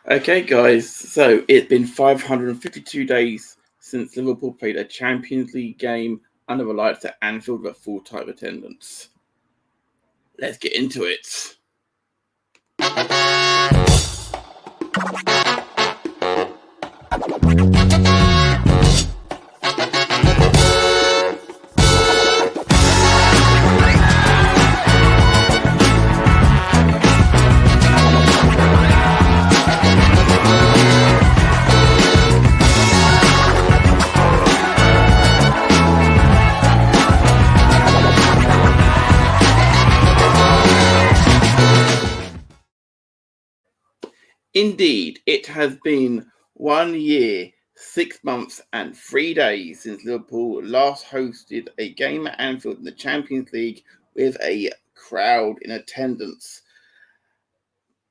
Okay, guys. So it's been 552 days since Liverpool played a Champions League game under the lights at Anfield with full-time attendance. Let's get into it. Indeed, it has been 1 year, 6 months, and 3 days since Liverpool last hosted a game at Anfield in the Champions League with a crowd in attendance.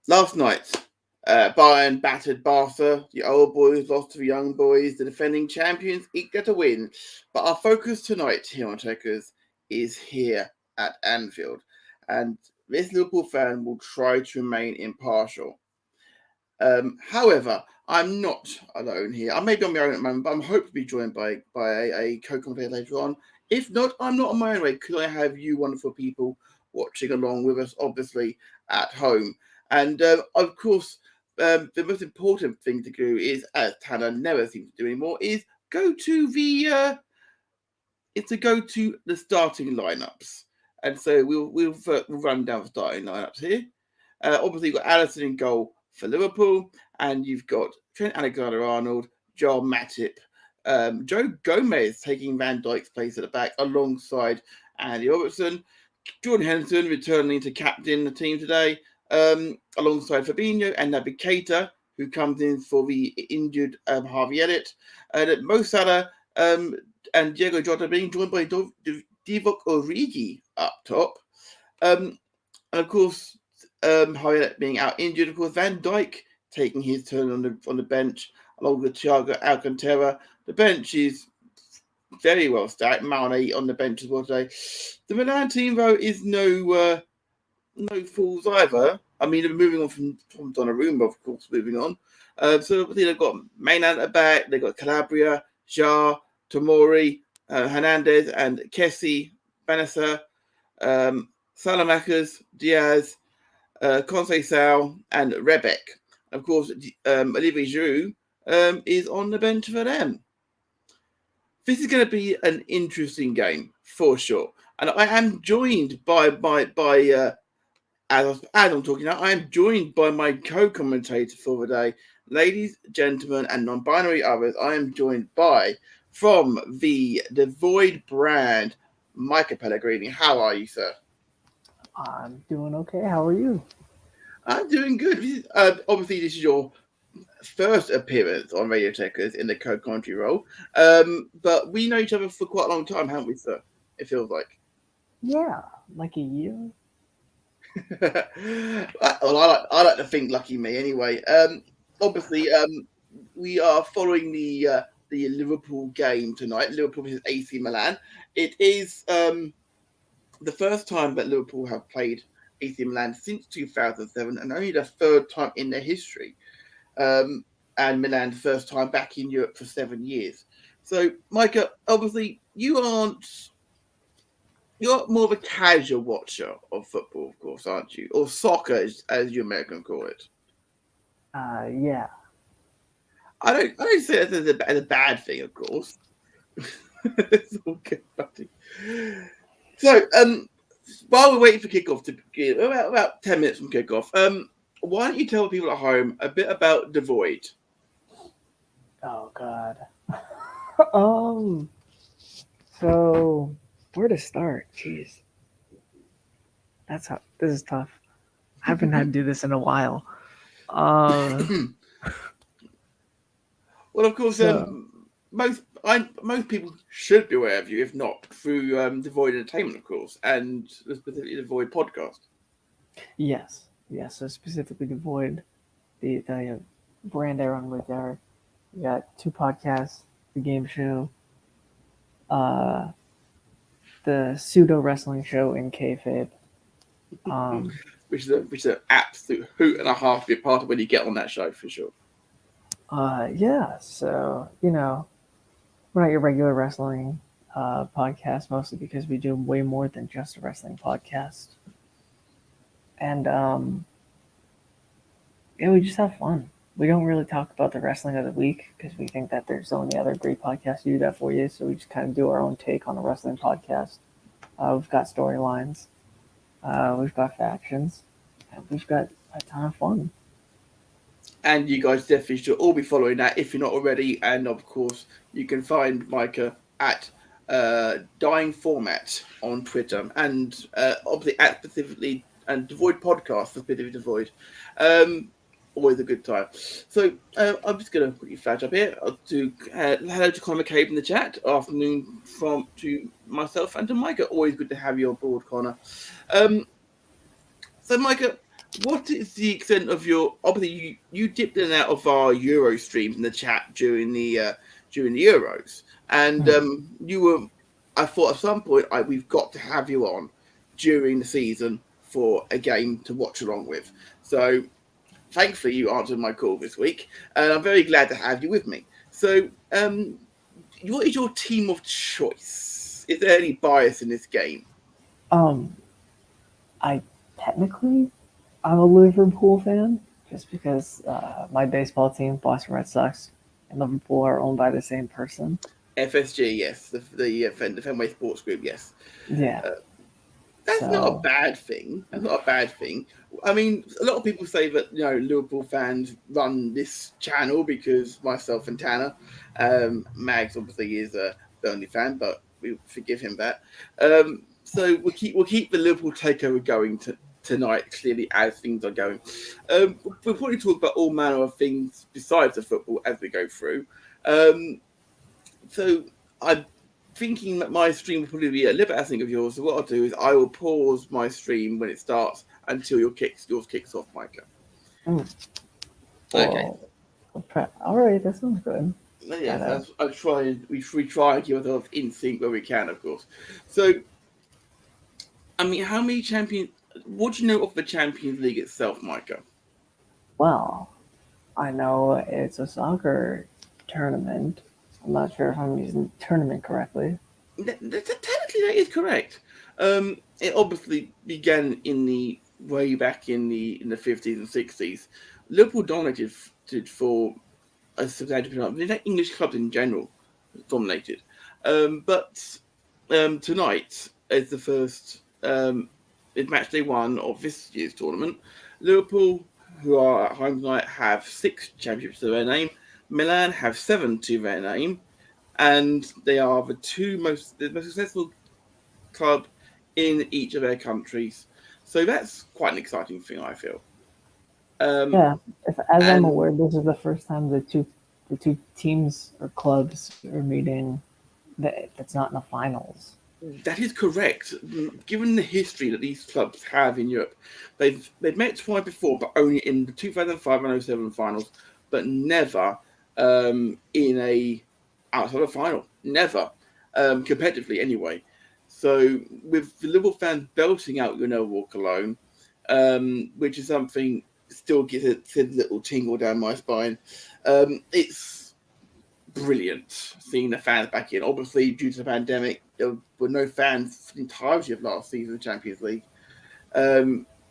Last night, Bayern battered Barca. The old boys lost to the young boys. The defending champions eked out a win. But our focus tonight here on Tekkers is here at Anfield. And this Liverpool fan will try to remain impartial. However, I'm not alone here. I may be on my own at the moment, but I'm hoping to be joined by a co-commentator later on. If not, I'm not on my own way because I have you wonderful people watching along with us, obviously, at home. And, of course, the most important thing to do is, as Tanner never seems to do anymore, is go to the starting lineups. And so we'll run down the starting lineups here. Obviously, you've got Alisson in goal for Liverpool, and you've got Trent Alexander-Arnold, Joel Matip, Joe Gomez taking Van Dijk's place at the back alongside Andy Robertson, Jordan Henderson returning to captain the team today, alongside Fabinho and Naby Keita, who comes in for the injured Harvey Elliott, and Mo Salah and Diego Jota being joined by Divock Origi up top, and of course Harvey Elliott being out injured. Of course, Van Dijk taking his turn on the bench along with Thiago Alcantara. The bench is very well stacked. Mane on the bench as well today. The Milan team, though, is no fools either. I mean, they're moving on from Donnarumma, of course, moving on. So they've got Mainland at the back. They've got Calabria, Jar, Tomori, Hernandez, and Kessie, Benessa, Salamakers, Diaz, Conceição, and Rebec. Of course, Olivier Giroud is on the bench for them. This is going to be an interesting game for sure, and I am joined as I'm talking now, I am joined by my co-commentator for the day, ladies, gentlemen, and non-binary others. I am joined by from the Void brand, Micah Pellegrini. How are you, sir? I'm doing okay. How are you? I'm doing good. Obviously, this is your first appearance on Radio Tekkers in the co-commentary role. But we know each other for quite a long time, haven't we, sir? It feels like. Yeah, like a year. Well, I like to think lucky me anyway. Obviously, we are following the Liverpool game tonight. Liverpool versus AC Milan. It is the first time that Liverpool have played AC Milan since 2007, and only the third time in their history. And Milan's first time back in Europe for 7 years. So, Micah, obviously, you're more of a casual watcher of football, of course, aren't you? Or soccer, as you Americans call it. Yeah. I don't say it as a bad thing, of course. It's all good, buddy. So, while we're waiting for kickoff to begin, about 10 minutes from kickoff, why don't you tell people at home a bit about The Void? Oh God. So where to start? Jeez. This is tough. I haven't had to do this in a while. Well, of course, most people should be aware of you, if not through The Void Entertainment, of course, and specifically The Void podcast. Yes. So specifically The Void, the brand I run with there. We got 2 podcasts, the game show, the pseudo wrestling show in kayfabe. which is an absolute hoot and a half to be a part of when you get on that show for sure. Yeah. So we're not your regular wrestling podcast, mostly because we do way more than just a wrestling podcast, and we just have fun. We don't really talk about the wrestling of the week because we think that there's so many other great podcasts who do that for you. So we just kind of do our own take on the wrestling podcast. We've got storylines, we've got factions, and we've got a ton of fun. And you guys definitely should all be following that if you're not already. And of course, you can find Micah at Dying Format on Twitter, and obviously at specifically and Devoid Podcast for Specifically Devoid. Always a good time. So I'm just going to quickly flash up here. I'll do hello to Connor McCabe in the chat. Afternoon to myself and to Micah. Always good to have you on board, Connor. So Micah, what is the extent of your? Obviously, you dipped in and out of our Euro streams in the chat during the Euros, and you were. I thought at some point we've got to have you on during the season for a game to watch along with. So thankfully, you answered my call this week, and I'm very glad to have you with me. So, what is your team of choice? Is there any bias in this game? I'm a Liverpool fan, just because my baseball team, Boston Red Sox, and Liverpool are owned by the same person. FSG, yes, the Fenway Sports Group, yes. Yeah. That's not a bad thing. That's not a bad thing. I mean, a lot of people say that Liverpool fans run this channel because myself and Tanner, Mags obviously is a Burnley fan, but we forgive him that. So we'll keep the Liverpool takeover going tonight. Clearly, as things are going, we'll probably talk about all manner of things besides the football as we go through. So I'm thinking that my stream will probably be a little bit as of yours. So what I'll do is I will pause my stream when it starts until yours kicks off, Micah. Okay. All right, that sounds good. Yeah, we try and keep ourselves in sync where we can, of course. So, I mean, how many champions? What do you know of the Champions League itself, Micah? Well, I know it's a soccer tournament. I'm not sure if I'm using tournament correctly. Technically, that is correct. It obviously began way back in the 50s and 60s. Liverpool dominated for a substantial period. The English clubs in general dominated. But tonight is the first is match day one of this year's tournament. Liverpool, who are at home tonight, have 6 championships to their name. Milan have 7 to their name, and they are the most successful club in each of their countries. So that's quite an exciting thing, I feel. I'm aware, this is the first time the two teams or clubs are meeting that's not in the finals. That is correct. Given the history that these clubs have in Europe, they've met twice before, but only in the 2005 and 07 finals, but never in a outside of final. Never competitively anyway. So with the Liverpool fans belting out Walk Alone, which is something still gets a little tingle down my spine. It's brilliant seeing the fans back in. Obviously, due to the pandemic, there were no fans for the entirety of last season of the Champions League.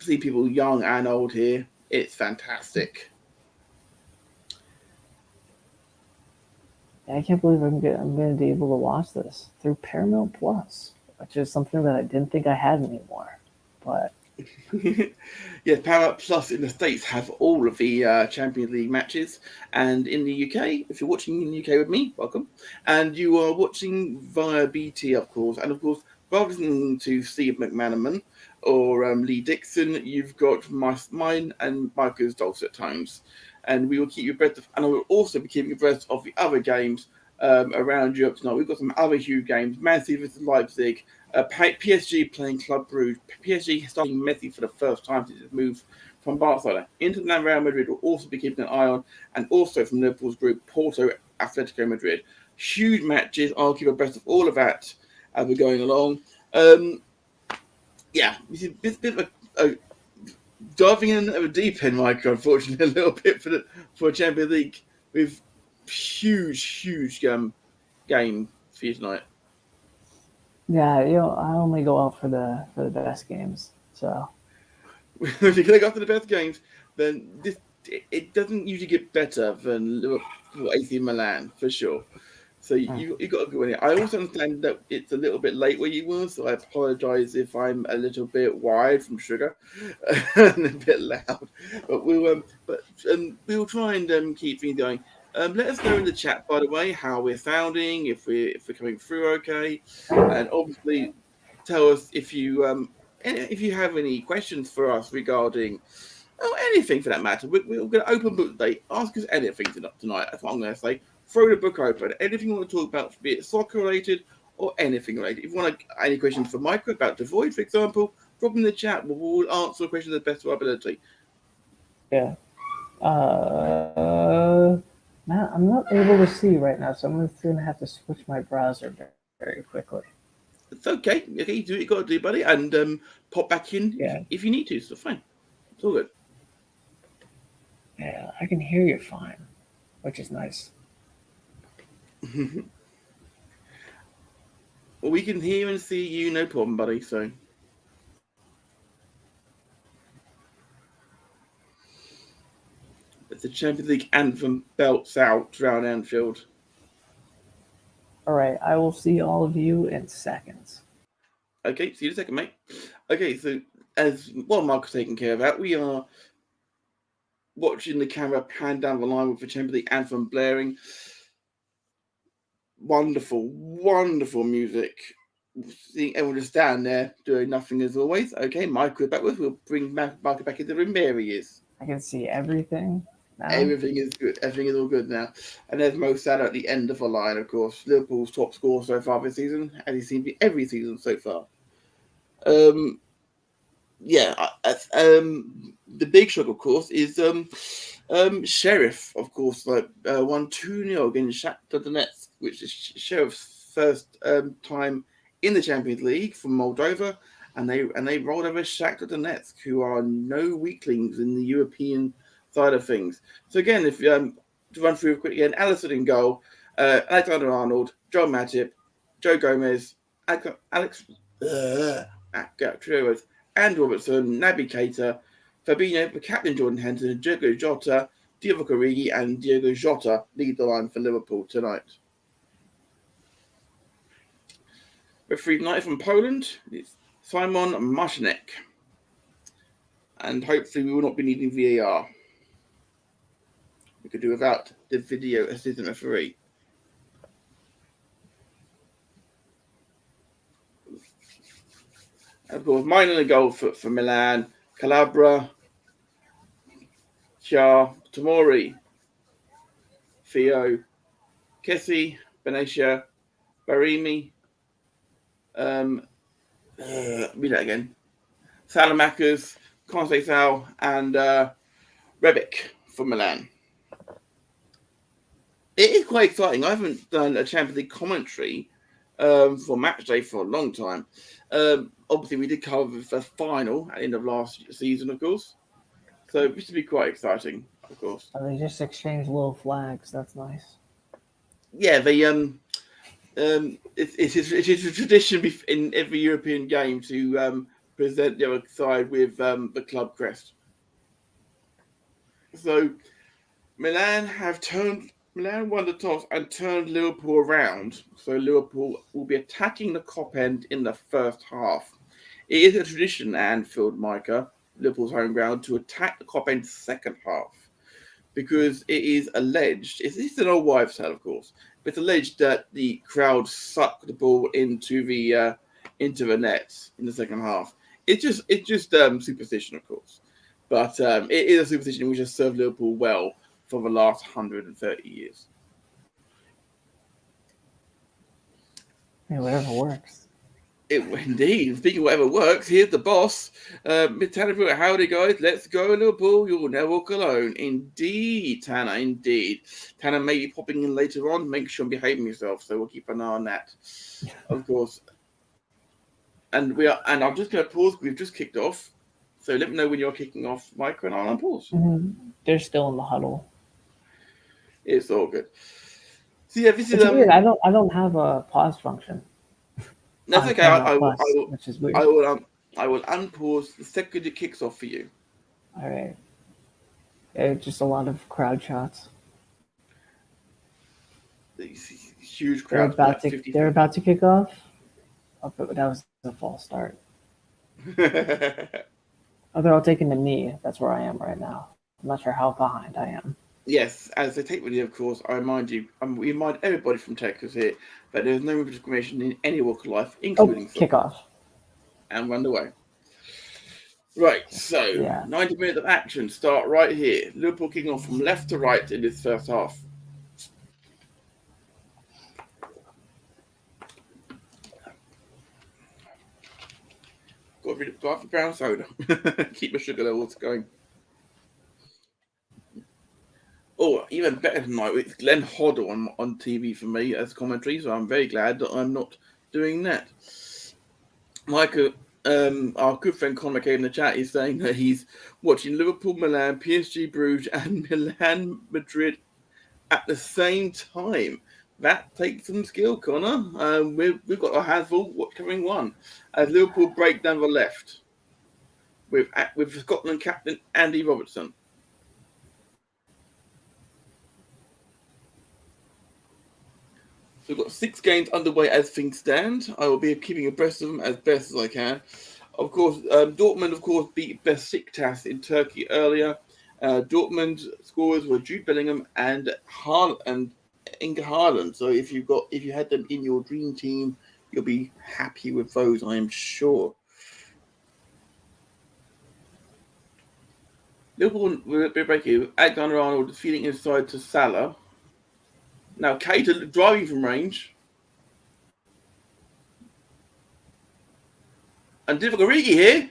See people young and old here. It's fantastic. I can't believe I'm going to be able to watch this through Paramount Plus, which is something that I didn't think I had anymore. But yeah, Paramount Plus in the States have all of the Champions League matches, and in the UK, if you're watching in the UK with me, welcome. And you are watching via BT, of course, and of course, rather than to Steve McManaman or Lee Dixon, you've got mine and Micah's dulcet tones. And we will keep you abreast of, and I will also be keeping you abreast of the other games around Europe tonight. We've got some other huge games: Man City versus Leipzig, PSG playing Club Brugge, PSG starting Messi for the first time since his move from Barcelona. Inter and Real Madrid will also be keeping an eye on, and also from Liverpool's group, Porto, Atletico Madrid. Huge matches. I'll keep abreast of all of that as we're going along. Yeah, this is a bit of diving in a deep end, Mike, unfortunately, a little bit for Champions League with huge game for you tonight. Yeah, I only go out for the best games. So If you're going to go after the best games, then it doesn't usually get better than Liverpool AC Milan for sure. So you got to go in it. I also understand that it's a little bit late where you were, so I apologise if I'm a little bit wired from sugar and a bit loud. But we'll try and keep things going. Let us know in the chat, by the way, how we're sounding, if we're coming through okay, and obviously tell us if you have any questions for us regarding anything for that matter. We're going to open book today. Ask us anything tonight. That's what I'm going to say. Throw the book open. Anything you want to talk about, be it soccer related or anything related. If you want any questions for Michael about the void, for example, drop in the chat. We'll answer the question to the best of our ability. Yeah. Matt, I'm not able to see right now, so I'm going to have to switch my browser very quickly. It's okay. Okay, you do what you got to do, buddy, and pop back in if you need to. So fine. It's all good. Yeah, I can hear you fine, which is nice. Well, we can hear and see you, no problem, buddy. So. The Champions League anthem belts out around Anfield. All right, I will see all of you in seconds. Okay, see you in a second, mate. Okay, so as while Mark's taking care of that, we are watching the camera pan down the line with the Champions League anthem blaring. Wonderful music. Seeing everyone just stand there doing nothing as always. Okay, Michael back with. We'll bring Michael back into the room. There he is. I can see everything. Now. Everything is good. Everything is all good now. And there's Mo Salah at the end of the line, of course. Liverpool's top scorer so far this season, as he seems to be every season so far. The big shock, of course, is Sheriff, of course, won 2-0 against Shakhtar Donetsk, which is Sheriff's first time in the Champions League from Moldova, and they rolled over Shakhtar Donetsk, who are no weaklings in the European side of things. So again, if to run through quickly again, Alisson in goal, Alexander-Arnold, John Matip, Joe Gomez, Alex and Robertson, Naby Keita, Fabinho, the captain Jordan Henderson, Diogo Jota, Divock Origi, and Diogo Jota lead the line for Liverpool tonight. Referee tonight from Poland, it's Simon Maszynek. And hopefully we will not be needing VAR. We could do without the video assistant referee. Of course, mine in the goal for Milan, Calabria, Char, Tomori, Theo, Kessie, Benatia, Barimi, read that again, Salamakers, Conceição, and Rebic for Milan. It is quite exciting. I haven't done a Champions League commentary for match day for a long time. Obviously, we did cover the final at the end of last season, of course. So this should be quite exciting, of course. Oh, they just exchanged little flags. That's nice. Yeah, they it's a tradition in every European game to present the other side with the club crest. So Milan won the toss and turned Liverpool around. So Liverpool will be attacking the Kop end in the first half. It is a tradition at Anfield, Micah, Liverpool's home ground, to attack the Kop end second half. Because it is alleged, it's an old wives' tale, of course, but it's alleged that the crowd sucked the ball into the net in the second half. It's just superstition, of course. But it is a superstition which has served Liverpool well for the last 130 years. Yeah, whatever works. Indeed. Speaking of whatever works, here's the boss. Tanner, howdy, guys. Let's go, Liverpool. You'll never walk alone. Indeed, Tanner, indeed. Tanner may be popping in later on. Make sure and behaving yourself, so we'll keep an eye on that, of course. And I'm just going to pause. We've just kicked off So let me know when you're kicking off, Micah, and I'll unpause. They're still in the huddle. It's all good. So yeah, this It's is weird. I don't have a pause function. That's okay. Which is weird. I will unpause the second it kicks off for you. All right. Just a lot of crowd shots. These huge crowds. They're about to kick off. Oh, but that was a false start. Oh, they're all taking the knee. That's where I am right now. I'm not sure how behind I am. Yes, as they take with you, of course, I remind you, we remind everybody from Tekkers here that there is no discrimination in any walk of life, including kickoff. And run away. Right, so 90 minutes of action start right here. Liverpool kicking off from left to right in this first half. Got to have the brown soda. Keep my sugar levels going. Oh, even better tonight, it's Glenn Hoddle on TV for me as commentary, so I'm very glad that I'm not doing that. Micah, our good friend Conor came in the chat, is saying that he's watching Liverpool, Milan, PSG, Bruges, and Milan, Madrid at the same time. That takes some skill, Connor. We've got our hands full covering one. As Liverpool break down the left with Scotland captain Andy Robertson. So we've got 6 games underway as things stand. I will be keeping abreast of them as best as I can. Of course, Dortmund, of course, beat Besiktas in Turkey earlier. Dortmund scorers were Jude Bellingham and Inga Haaland. So if you had them in your dream team, you'll be happy with those, I am sure. Liverpool will be breaking. Alexander-Arnold feeding inside to Salah. Now Keita driving from range. And Divock Origi here.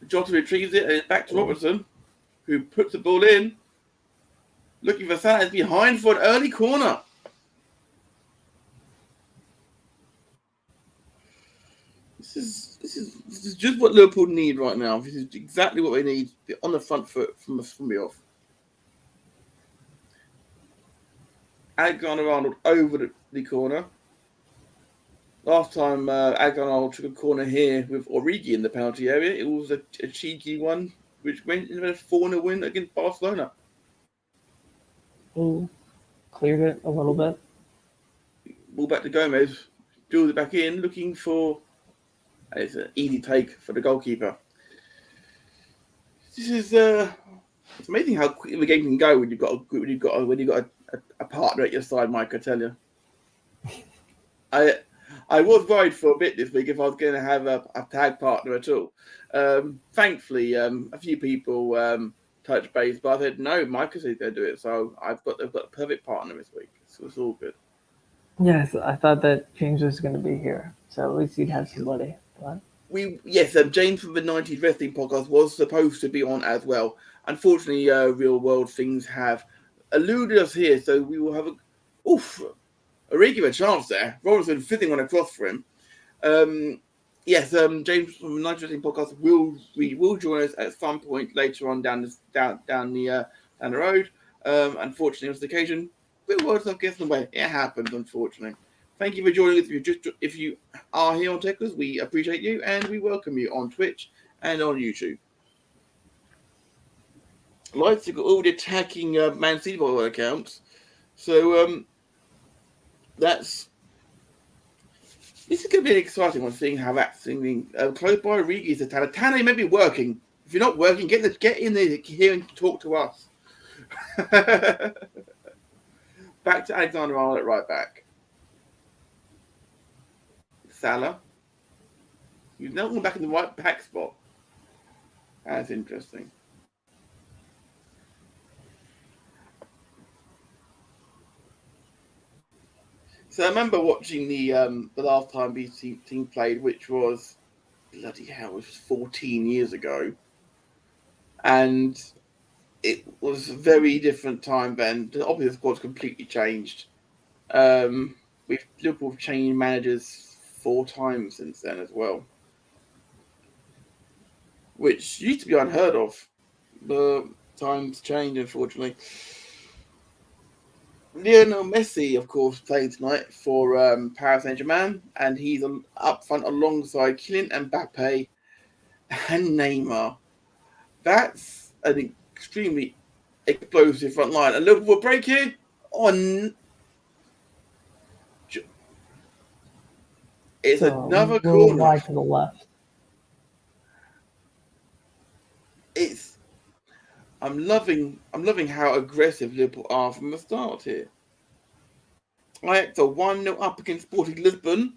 Jota retrieves it and it's back to Robertson, who puts the ball in. Looking for Salah, is behind for an early corner. This is just what Liverpool need right now. This is exactly what they need. Be on the front foot from me off. Alexander-Arnold over the corner. Last time Alexander-Arnold took a corner here with Origi in the penalty area, it was a cheeky one, which went in a 4-0 win against Barcelona. Ooh, cleared it a little bit. Ball back to Gomez. Drills it back in, looking for... It's an easy take for the goalkeeper. This is... it's amazing how quickly the game can go when you've got a partner at your side, Mike, I tell you. I was worried for a bit this week if I was going to have a tag partner at all. Thankfully, a few people touched base, but I said, no, Mike said they'll do it. So they've got a perfect partner this week. So it's all good. Yes, I thought that James was going to be here. So at least you'd have somebody. But... James from the 90s Wrestling Podcast was supposed to be on as well. Unfortunately, real world things have eluded us here, so we will have a regular chance there. Robertson fizzing on a cross for him. James from the 90s Wrestling Podcast will join us at some point later on down the road. Unfortunately, on this occasion, real world stuff gets in the way. It happens, unfortunately. Thank you for joining us. If you are here on Tekkers, we appreciate you and we welcome you on Twitch and on YouTube. Leipzig got all the attacking Man City by all accounts. So this is going to be an exciting one, seeing how that's singing. Close by Origi is a Tana. Tana may be working. If you're not working, get in there here and talk to us. Back to Alexander-Arnold at right back. Salah. He's now back in the right back spot. That's interesting. So I remember watching the last time BC team played, which was bloody hell, it was 14 years ago, and it was a very different time then. Obviously, the squad's completely changed. Liverpool have changed managers 4 times since then as well. which used to be unheard of, but times change, unfortunately. Lionel Messi, of course, playing tonight for Paris Saint-Germain, and he's up front alongside Kylian Mbappe and Neymar. That's an extremely explosive front line. A Liverpool break here on. It's So another a little corner. wide to the left. I'm loving how aggressive Liverpool are from the start here. Ajax are 1-0 up against Sporting Lisbon.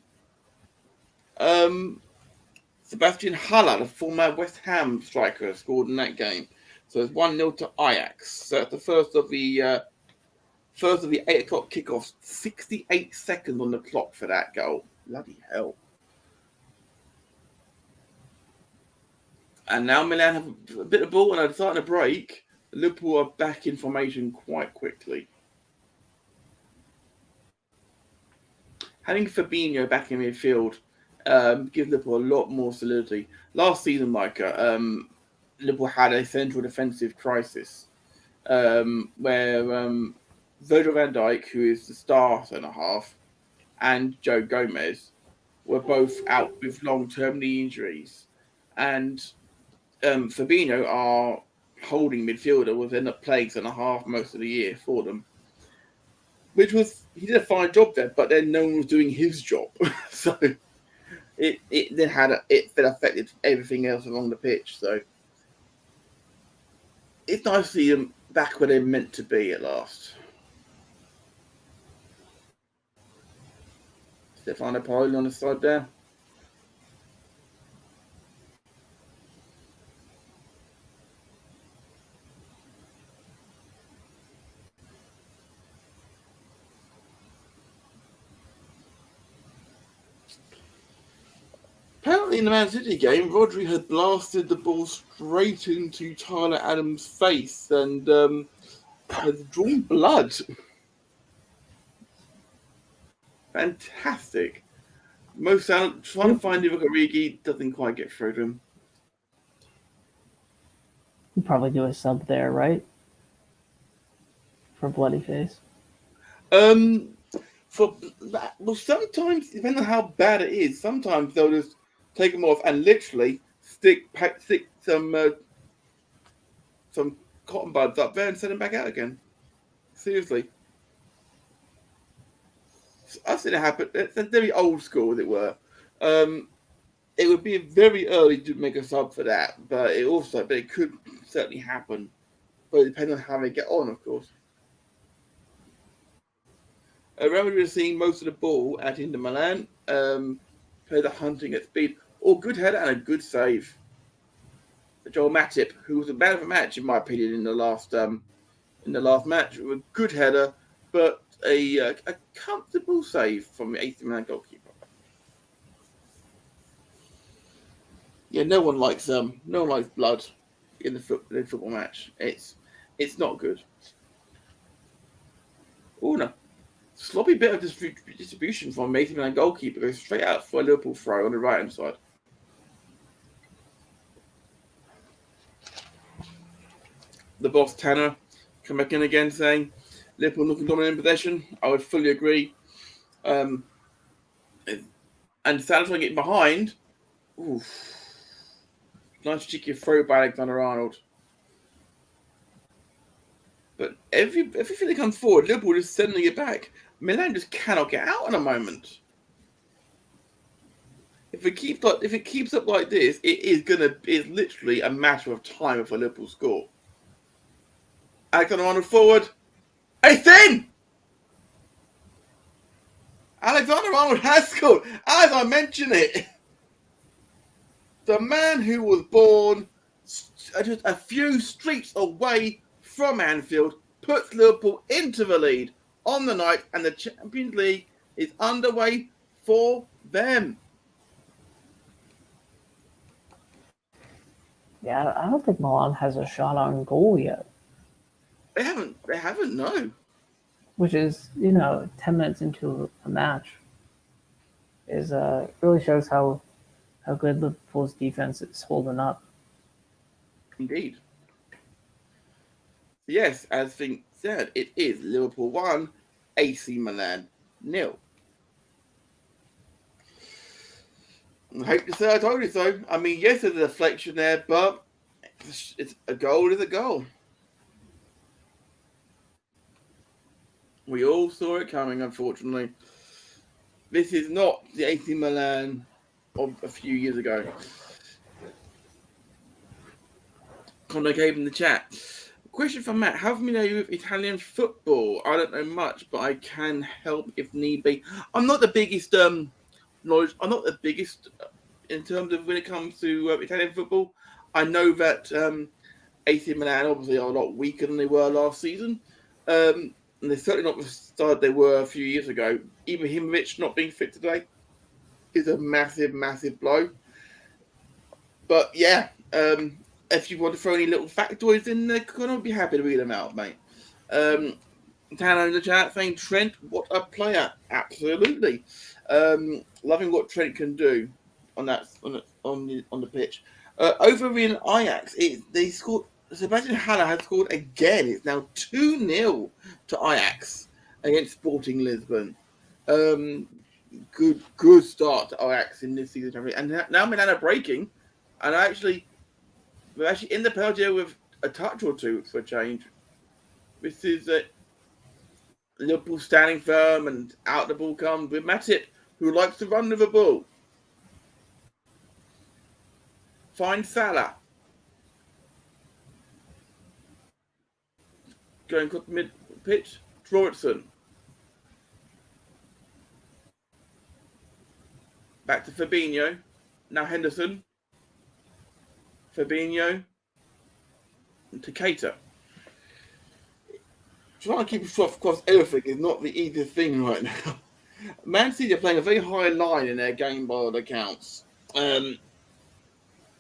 Sebastian Haller, the former West Ham striker, scored in that game. So it's 1-0 to Ajax. So it's the first of the 8 o'clock kickoffs. 68 seconds on the clock for that goal. Bloody hell. And now Milan have a bit of ball and are starting to break. Liverpool are back in formation quite quickly. Having Fabinho back in midfield gives Liverpool a lot more solidity. Last season, Micah, Liverpool had a central defensive crisis where Virgil van Dijk, who is the star centre-half, and Joe Gomez were both out with long-term knee injuries. And Fabinho, our holding midfielder, was end up playing centre-half most of the year for them. He did a fine job there, but then no one was doing his job. So it affected everything else along the pitch. So it's nice to see them back where they're meant to be at last. Stefano Pioli on the side there. Apparently in the Man City game, Rodri had blasted the ball straight into Tyler Adams' face and has drawn blood. Fantastic. Most trying to find Divock Origi doesn't quite get through to him. You probably do a sub there, right? For bloody face. Sometimes depending on how bad it is, sometimes they'll just take them off and literally stick some cotton buds up there and send them back out again. Seriously. I've seen it happen. It's very old school, as it were. It would be very early to make a sub for that, but it could certainly happen. But it depends on how they get on, of course. Real Madrid are seeing most of the ball at Inter Milan. Played the hunting at speed. Good header and a good save. Joel Matip, who was a man of a match in my opinion in the last match, with a good header, but a comfortable save from the AC Milan goalkeeper. Yeah, no one likes blood in the football match. It's not good. Oh no. Sloppy bit of distribution from AC Milan goalkeeper, goes straight out for a Liverpool throw on the right hand side. The boss Tanner come back in again saying Liverpool looking dominant in possession. I would fully agree. And Salah trying to get behind. Oof. Nice cheeky throw by Alexander-Arnold. But everything that comes forward, Liverpool is sending it back. Milan just cannot get out in a moment. If it keeps up like this, it's literally a matter of time before Liverpool score. Alexander-Arnold forward. It's in! Alexander-Arnold has scored, as I mentioned it. The man who was born just a few streets away from Anfield puts Liverpool into the lead on the night, and the Champions League is underway for them. Yeah, I don't think Milan has a shot on goal yet. They haven't, no. Which is, 10 minutes into a match is really shows how good Liverpool's defense is holding up. Indeed. Yes, as things said, it is Liverpool 1, AC Milan 0. I hate to say I told you so. I mean, yes, there's a deflection there, but it's a goal is a goal. We all saw it coming, unfortunately. This is not the AC Milan of a few years ago. Connor gave in the chat. Question from Matt. How familiar with Italian football? I don't know much, but I can help if need be. I'm not the biggest knowledge. I'm not the biggest in terms of when it comes to Italian football. I know that AC Milan obviously are a lot weaker than they were last season. And they're certainly not the side they were a few years ago. Ibrahimovic not being fit today is a massive, massive blow. But yeah, if you want to throw any little factoids in there, I'd be happy to read them out, mate. Tano in the chat saying, Trent, what a player. Absolutely. Loving what Trent can do on the pitch. Over in Ajax, they scored. Sebastian Haller has scored again. It's now 2-0 to Ajax against Sporting Lisbon. Good start to Ajax in this season. And now Milan are breaking. And we're actually in the penalty area with a touch or two for a change. This is Liverpool standing firm, and out the ball comes with Matip, who likes to run with the ball. Finds Salah. Going quick mid pitch. Robertson. Back to Fabinho. Now Henderson. Fabinho. And to Keita. Trying to keep a shot across everything is not the easiest thing right now. Man City are playing a very high line in their game by all accounts. They're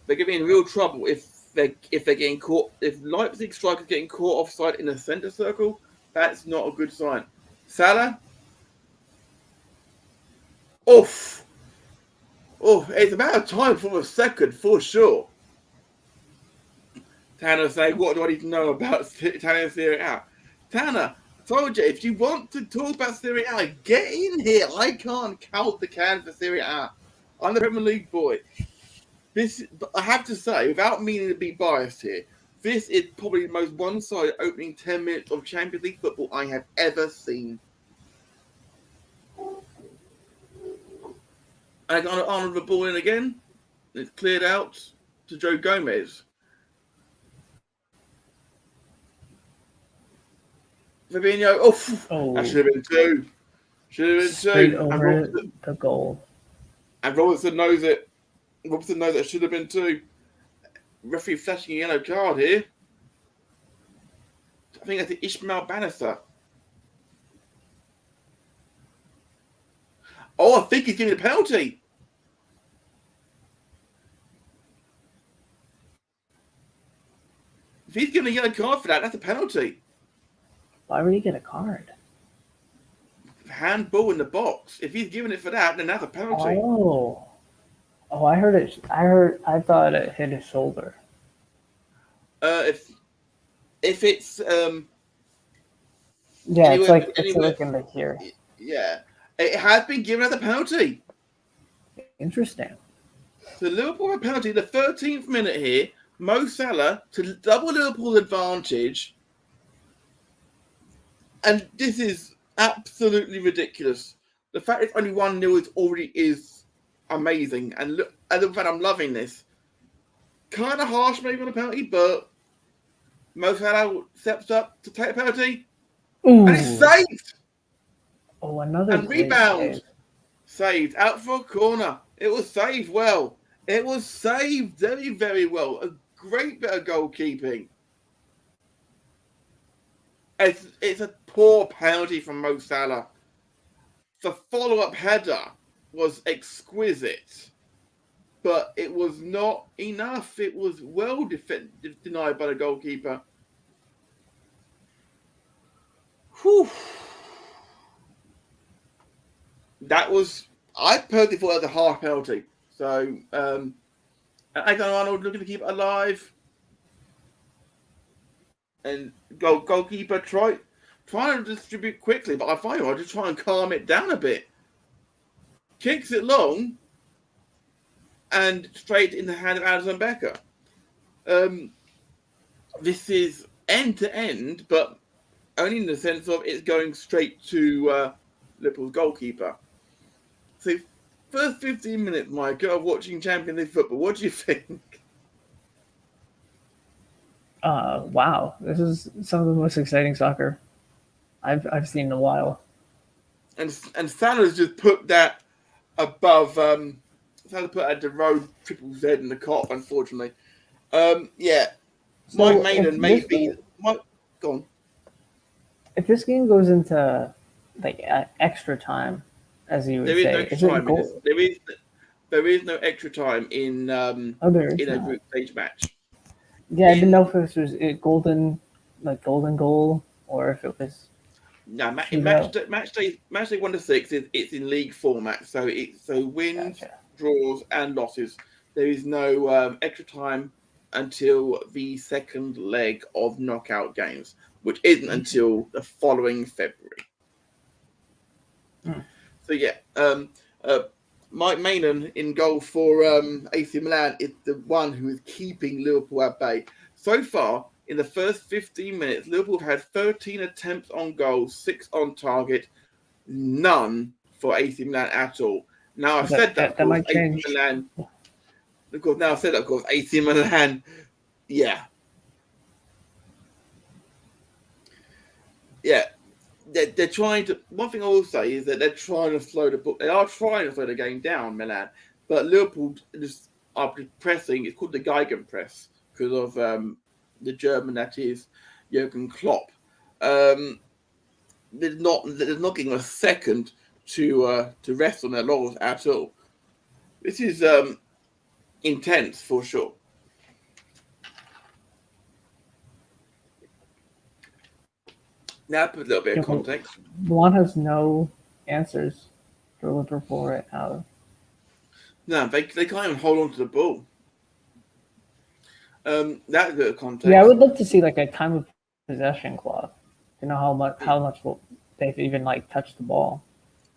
going to be in real trouble if they're getting caught. If Leipzig strikers getting caught offside in the centre circle, that's not a good sign. Salah. Oof. Oh, it's about time for a second for sure. Tanner saying, what do I need to know about Italian Serie A? Tanner, I told you, if you want to talk about Serie A, get in here. I can't count the can for Serie A. I'm the Premier League boy. I have to say, without meaning to be biased here, this is probably the most one-sided opening 10 minutes of Champions League football I have ever seen. And I got Arnold the ball in again. It's cleared out to Joe Gomez. Fabinho, that should have been two. Straight over the goal. And Robertson knows it. Robertson knows it should have been two. Referee flashing a yellow card here. I think that's the Ismail Bannister. Oh, I think he's giving a penalty. If he's giving a yellow card for that, that's a penalty. Why would he get a card? Handball in the box. If he's giving it for that, then that's a penalty. Oh, I heard it. I thought it hit his shoulder. If it's yeah, anywhere, it's like in the here. Yeah, it has been given as a penalty. Interesting. So Liverpool have a penalty. The 13th minute here, Mo Salah to double Liverpool's advantage, and this is absolutely ridiculous. The fact it's only 1-0 is amazing, and look, and the fact I'm loving this. Kind of harsh maybe on a penalty, but Mo Salah steps up to take a penalty. Ooh. And it's saved. Oh, another and rebound. Saved out for a corner. It was saved well. It was saved very, very well. A great bit of goalkeeping. It's a poor penalty from Mo Salah. The follow-up header was exquisite, but it was not enough. It was well denied by the goalkeeper. Whew. That was, I personally thought that was a half penalty. So, Alexander Arnold looking to keep it alive. and goalkeeper trying to distribute quickly, but I find I just try and calm it down a bit. Kicks it long and straight in the hand of Alisson Becker. This is end to end, but only in the sense of it's going straight to Liverpool's goalkeeper. So, first 15 minutes, Mike, of watching Champions League football, what do you think? Wow, this is some of the most exciting soccer I've seen in a while. And Salah's just put that above. Salah put a De Road triple Z in the cop, unfortunately. Yeah, So Mike Maiden maybe. Go on. If this game goes into like extra time, as you would There is say, no is extra it time. goal? There is no extra time in There is in a not. group stage match. Yeah, I didn't know if this was a golden goal, or if it was. No, You in know. match day 1 to 6 it's in league format, so wins, Gotcha. draws, and losses. There is no extra time until the second leg of knockout games, which isn't until the following February. So yeah, Mike Mainen in goal for AC Milan is the one who is keeping Liverpool at bay. So far, in the first 15 minutes, Liverpool have had 13 attempts on goal, 6 on target, none for AC Milan at all. Now I've said that, that might change. AC Milan. Of course, now I've said that, of course, AC Milan. Yeah. They're trying to. One thing I will say is that they're trying to slow the book. They are trying to slow the game down, Milan. But Liverpool just are pressing. It's called the Gegenpress because of the German that is Jurgen Klopp. They're not giving a second to rest on their laurels at all. This is intense for sure. Now put a little bit of context. Milan has no answers for Liverpool right now. No, they can't even hold on to the ball. That's a bit of context. Yeah, I would love to see like a time of possession clause. You know how much they've even like touched the ball.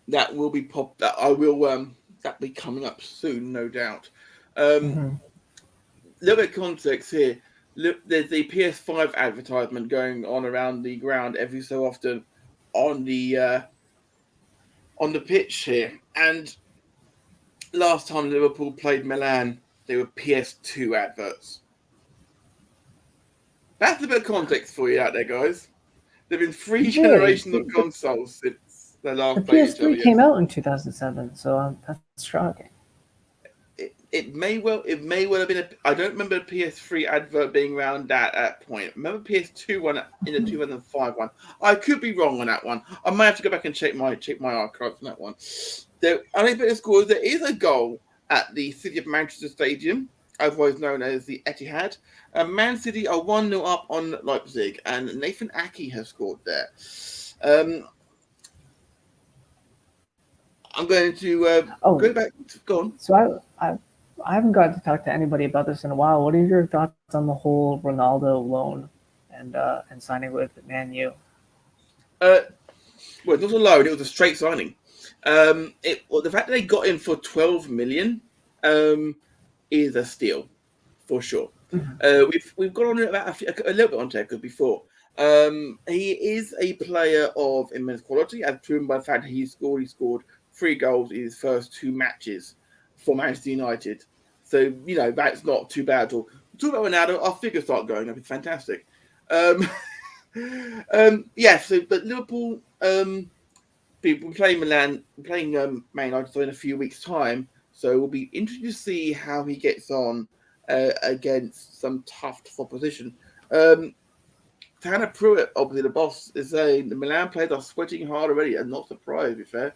That will be that I will that be coming up soon, no doubt. Little bit of context here. There's the PS5 advertisement going on around the ground every so often on the pitch here. And last time Liverpool played Milan, they were PS2 adverts. That's a bit of context for you out there, guys. There've been 3 generations of consoles since the last. The PS3 came out in 2007, so that's shocking. It may well have been I don't remember a PS3 advert being around at that point. I remember PS2 one in the 2005 one. I could be wrong on that one. I might have to go back and check my archives on that one. There is a goal at the City of Manchester Stadium, otherwise known as the Etihad. Man City are 1-0 up on Leipzig, and Nathan Ake has scored there. I'm going to go back. Go on. So I haven't got to talk to anybody about this in a while. What are your thoughts on the whole Ronaldo loan and signing with Man U? Well, it was a loan; it was a straight signing. The fact that they got him for 12 million is a steal, for sure. We've gone on about a little bit on Tekkers before. He is a player of immense quality, as proven by the fact that he scored 3 goals in his first 2 matches for Manchester United. So, that's not too bad at all. Talk about Ronaldo, our figures start going up. It's fantastic. But Liverpool, people playing Milan, playing Man United in a few weeks' time. So we'll be interested to see how he gets on against some tough opposition. Tanner Pruitt, obviously the boss, is saying the Milan players are sweating hard already. I'm not surprised, to be fair.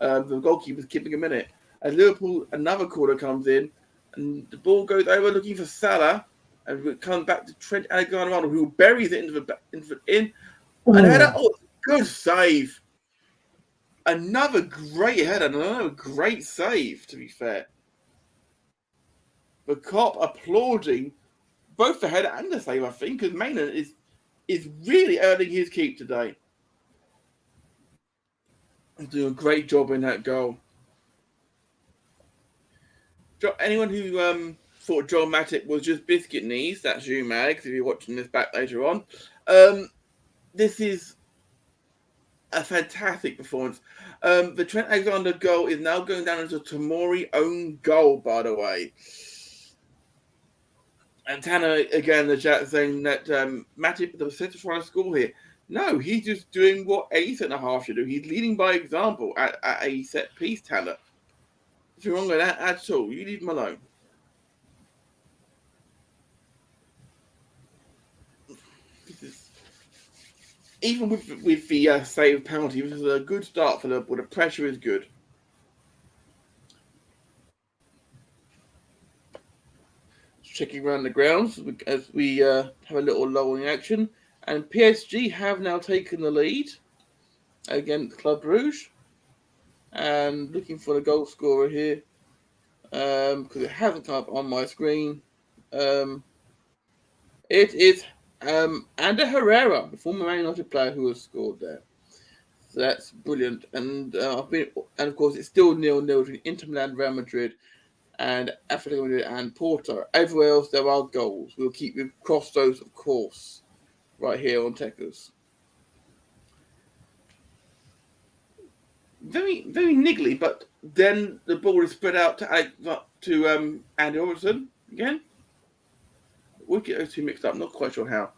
The goalkeeper's keeping a minute. As Liverpool, another corner comes in, and the ball goes over looking for Salah, and it comes back to Trent Alexander-Arnold, who buries it in. And header. Oh, good save! Another great header, another great save. To be fair, the cop applauding both the header and the save. I think because Maynard is is really earning his keep today. He's doing a great job in that goal. Anyone who thought Joel Matip was just biscuit knees, that's you, Mags, if you're watching this back later on. This is a fantastic performance. The Trent Alexander goal is now going down as a Tomori own goal, by the way. And Tanner, again, the chat saying that Matip, the centre trying to score here. No, he's just doing what a centre-half should do. He's leading by example at a set piece, Tanner. Nothing wrong with that at all. You leave him alone. Even with the save penalty, this is a good start for Liverpool. The pressure is good. Checking around the grounds as we have a little lull in action. And PSG have now taken the lead against Club Brugge. And looking for the goal scorer here. Because it hasn't come up on my screen. It is Ander Herrera, the former Man United player who has scored there. So that's brilliant. And of course, it's still 0-0 between Inter Milan, Real Madrid, and Atletico Madrid and Porto. Everywhere else, there are goals. We'll cross those, of course, right here on Tekkers. Very, very niggly, but then the ball is spread out to Andy Robertson again. We'll get those two mixed up. Not quite sure how.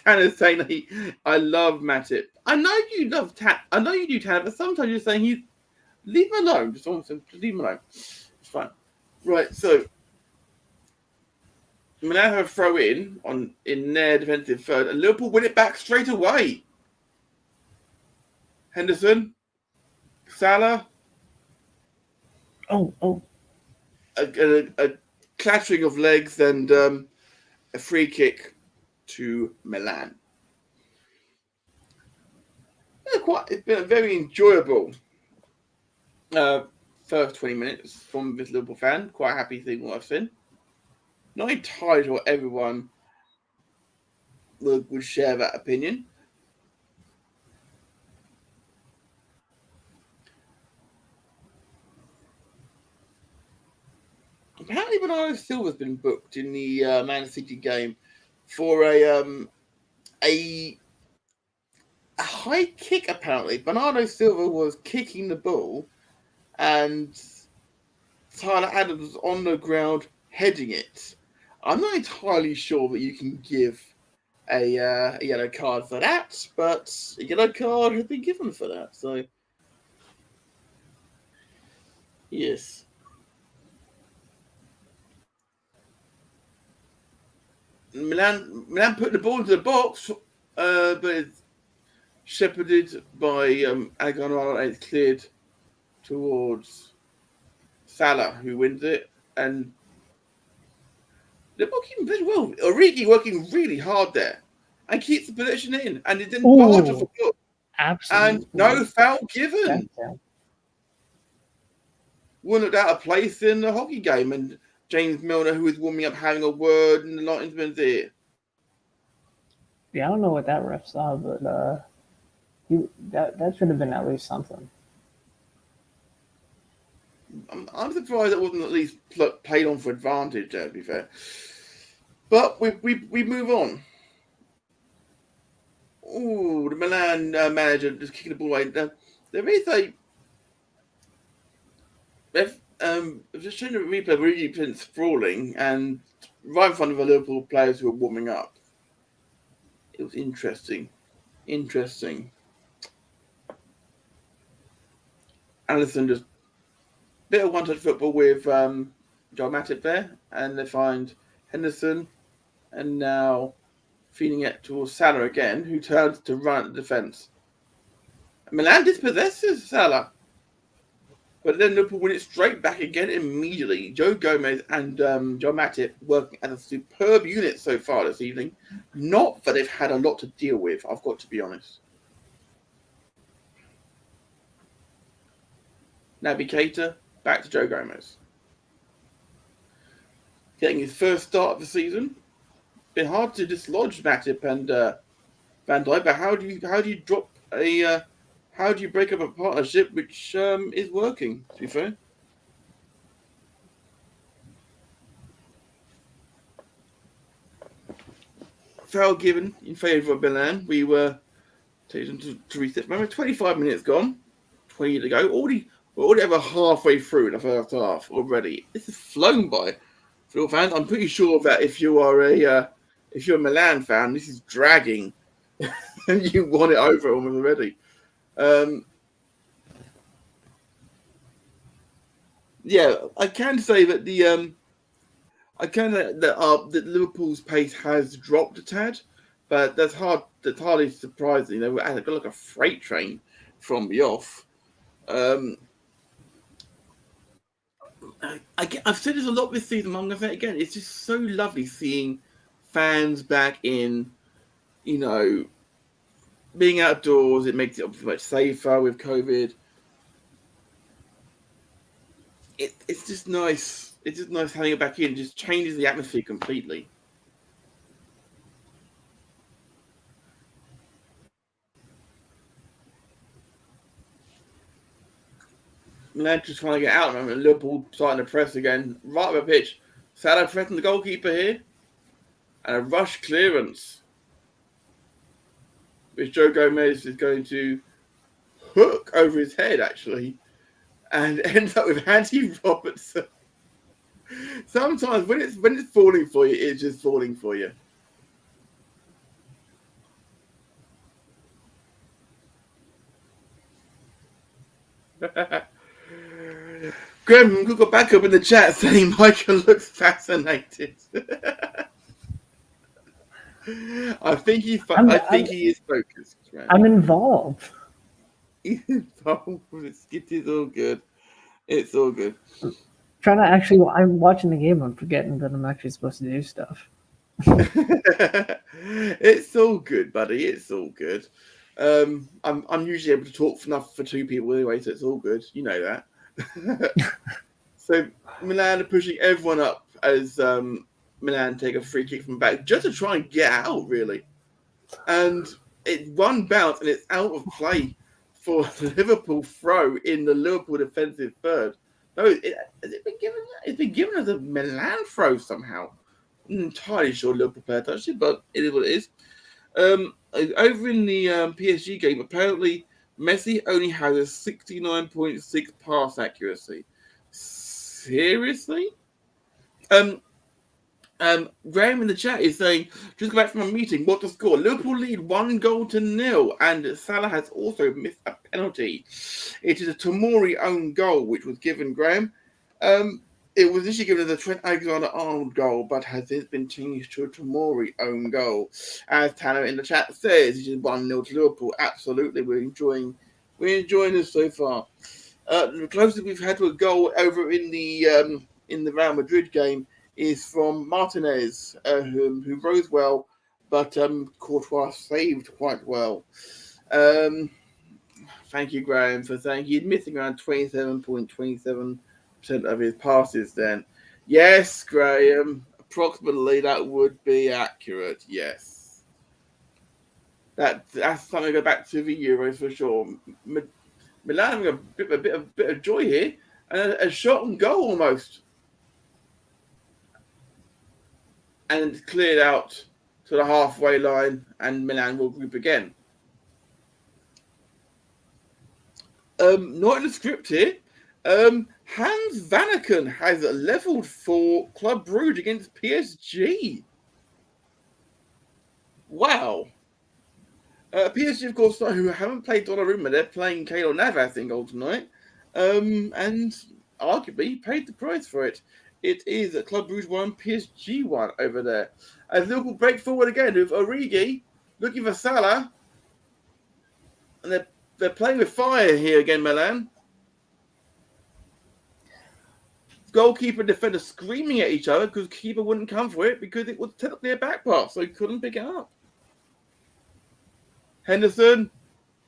Tanner's saying I love Matip. I know you love I know you do, Tanner, but sometimes you're saying leave him alone. Just want to leave him alone. It's fine. Right, so we now have a throw in their defensive third, and Liverpool win it back straight away. Henderson, Salah. Oh. A clattering of legs and a free kick to Milan. It's been a very enjoyable first 20 minutes from this Liverpool fan. Quite happy seeing what I've seen. Not entirely sure everyone would share that opinion. Apparently, Bernardo Silva's been booked in the Man City game for a high kick. Apparently, Bernardo Silva was kicking the ball, and Tyler Adams was on the ground heading it. I'm not entirely sure that you can give a yellow card for that, but a yellow card has been given for that. So, yes. Milan put the ball into the box, but it's shepherded by Alexander and it's cleared towards Salah, who wins it. And they're working very well. Origi working really hard there and keeps the possession in, and it didn't barge off a foot. Absolutely. And no foul given. Wouldn't have out of place in the hockey game. And James Milner, who was warming up, having a word in the linesman's ear. Yeah, I don't know what that ref saw, but that should have been at least something. I'm surprised it wasn't at least played on for advantage, to be fair. But we move on. Oh, the Milan manager just kicking the ball away. There is a... just showing the replay of really been sprawling and right in front of the Liverpool players who were warming up. It was interesting. Alisson just bit of one-touch football with Joel Matip there, and they find Henderson, and now feeding it towards Salah again, who turns to run at the defence. Milan dispossesses Salah. But then Liverpool win it straight back again immediately. Joe Gomez and Joel Matip working as a superb unit so far this evening. Not that they've had a lot to deal with, I've got to be honest. Naby Keita, back to Joe Gomez. Getting his first start of the season been hard to dislodge Matip and Van Dijk. But how do you drop a how do you break up a partnership which is working? To be fair. Foul given in favour of Milan. We were taken to reset. Remember, 25 minutes gone, 20 to go. We're already over halfway through the first half already. This has flown by. For fans, I'm pretty sure that if you're a Milan fan, this is dragging, and you want it over almost already. Yeah, I can say that that Liverpool's pace has dropped a tad, but that's hardly surprising. They were got like a freight train from the off. I've said this a lot this season. I'm going to say it again. It's just so lovely seeing fans back in. You know, being outdoors. It makes it obviously much safer with COVID. It's just nice. It's just nice having it back in. It just changes the atmosphere completely. Milan just trying to get out. Remember, Liverpool starting to press again. Right up the pitch. Salah threatening the goalkeeper here. And a rush clearance. Which Joe Gomez is going to hook over his head, actually. And ends up with Andy Robertson. Sometimes when it's falling for you, it's just falling for you. Graham Google back up in the chat saying Michael looks fascinated. I think he is focused. Graham. I'm involved. He's involved. It is all good. It's all good. I'm watching the game. I'm forgetting that I'm actually supposed to do stuff. It's all good, buddy. It's all good. I'm usually able to talk enough for two people anyway, so it's all good. You know that. So Milan are pushing everyone up as Milan take a free kick from back just to try and get out, really. And it one bounce and it's out of play for the Liverpool throw in the Liverpool defensive third. No, has it been given? It's been given as a Milan throw somehow. I'm not entirely sure Liverpool player touched it, but it is what it is. Over in the PSG game, apparently Messi only has a 69.6 pass accuracy. Seriously? Graham in the chat is saying, just go back from a meeting, what the score? Liverpool lead 1-0, and Salah has also missed a penalty. It is a Tomori own goal, which was given, Graham. It was initially given as a Trent Alexander-Arnold goal, but has since been changed to a Tomori own goal. As Tanner in the chat says, it is 1-0 to Liverpool. Absolutely, we're enjoying this so far. The closest we've had to a goal over in the Real Madrid game is from Martinez, who rose well, but Courtois saved quite well. Thank you, Graham, for saying he's missing around 27.27% of his passes then. Yes, Graham, approximately that would be accurate, yes. That's something to go back to the Euros for sure. Milan having a bit of joy here, and a shot on goal almost. And cleared out to the halfway line, and Milan will group again. Not in the script here. Hans Vanaken has levelled for Club Brugge against PSG. Wow. PSG, of course, who haven't played Donnarumma, they're playing Keylor Navas in goal tonight. And arguably paid the price for it. It is a Club Brugge 1, PSG 1 over there. As Liverpool break forward again with Origi looking for Salah. And they're playing with fire here again, Milan. Goalkeeper and defender screaming at each other because keeper wouldn't come for it because it was technically a back pass, so he couldn't pick it up. Henderson,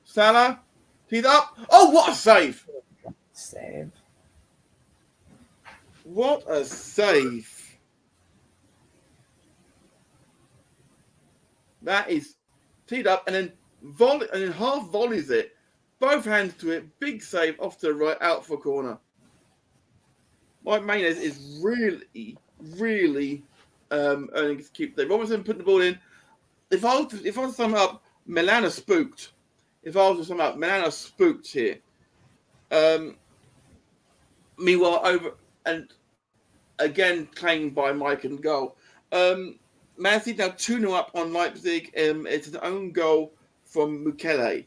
Salah, he's up. Oh, what a save! Save. What a save. That is teed up and then half volleys it. Both hands to it. Big save off to the right, out for a corner. Mike Maynard is really earning his keep there. Robertson put the ball in. If I was to sum it up, Milan are spooked. Milan are spooked here. Meanwhile, over and again claimed by Mike and goal. Man City now 2-0 up on Leipzig. It's an own goal from Mukele.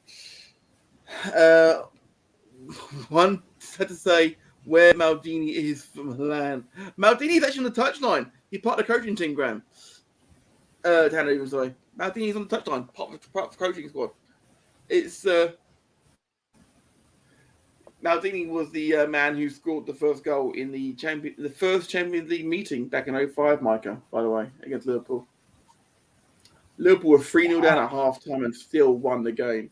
One had to say where Maldini is from Milan. Maldini is actually on the touchline. He's part of the coaching team, Graham. Maldini is on the touchline, part of the coaching squad. It's Maldini was the man who scored the first goal in the first Champions League meeting back in 2005, Micah, by the way, against Liverpool. Liverpool were 3-0 down at half-time and still won the game.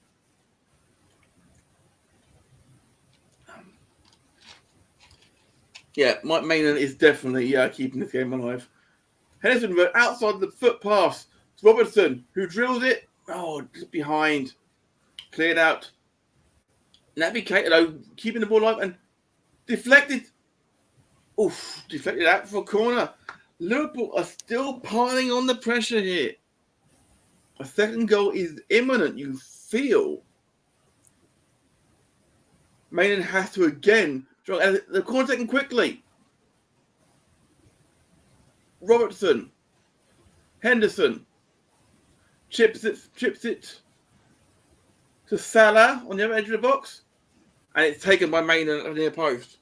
Yeah, Mike Maynard is definitely keeping this game alive. Henderson outside the foot pass to Robertson, who drills it. Oh, just behind. Cleared out. Naby Keita, keeping the ball alive and deflected. Oof, deflected out for a corner. Liverpool are still piling on the pressure here. A second goal is imminent, you feel. Maynard has to again. The corner taken quickly. Robertson. Henderson. Chips it to Salah on the other edge of the box. And it's taken by Maynard at the near post.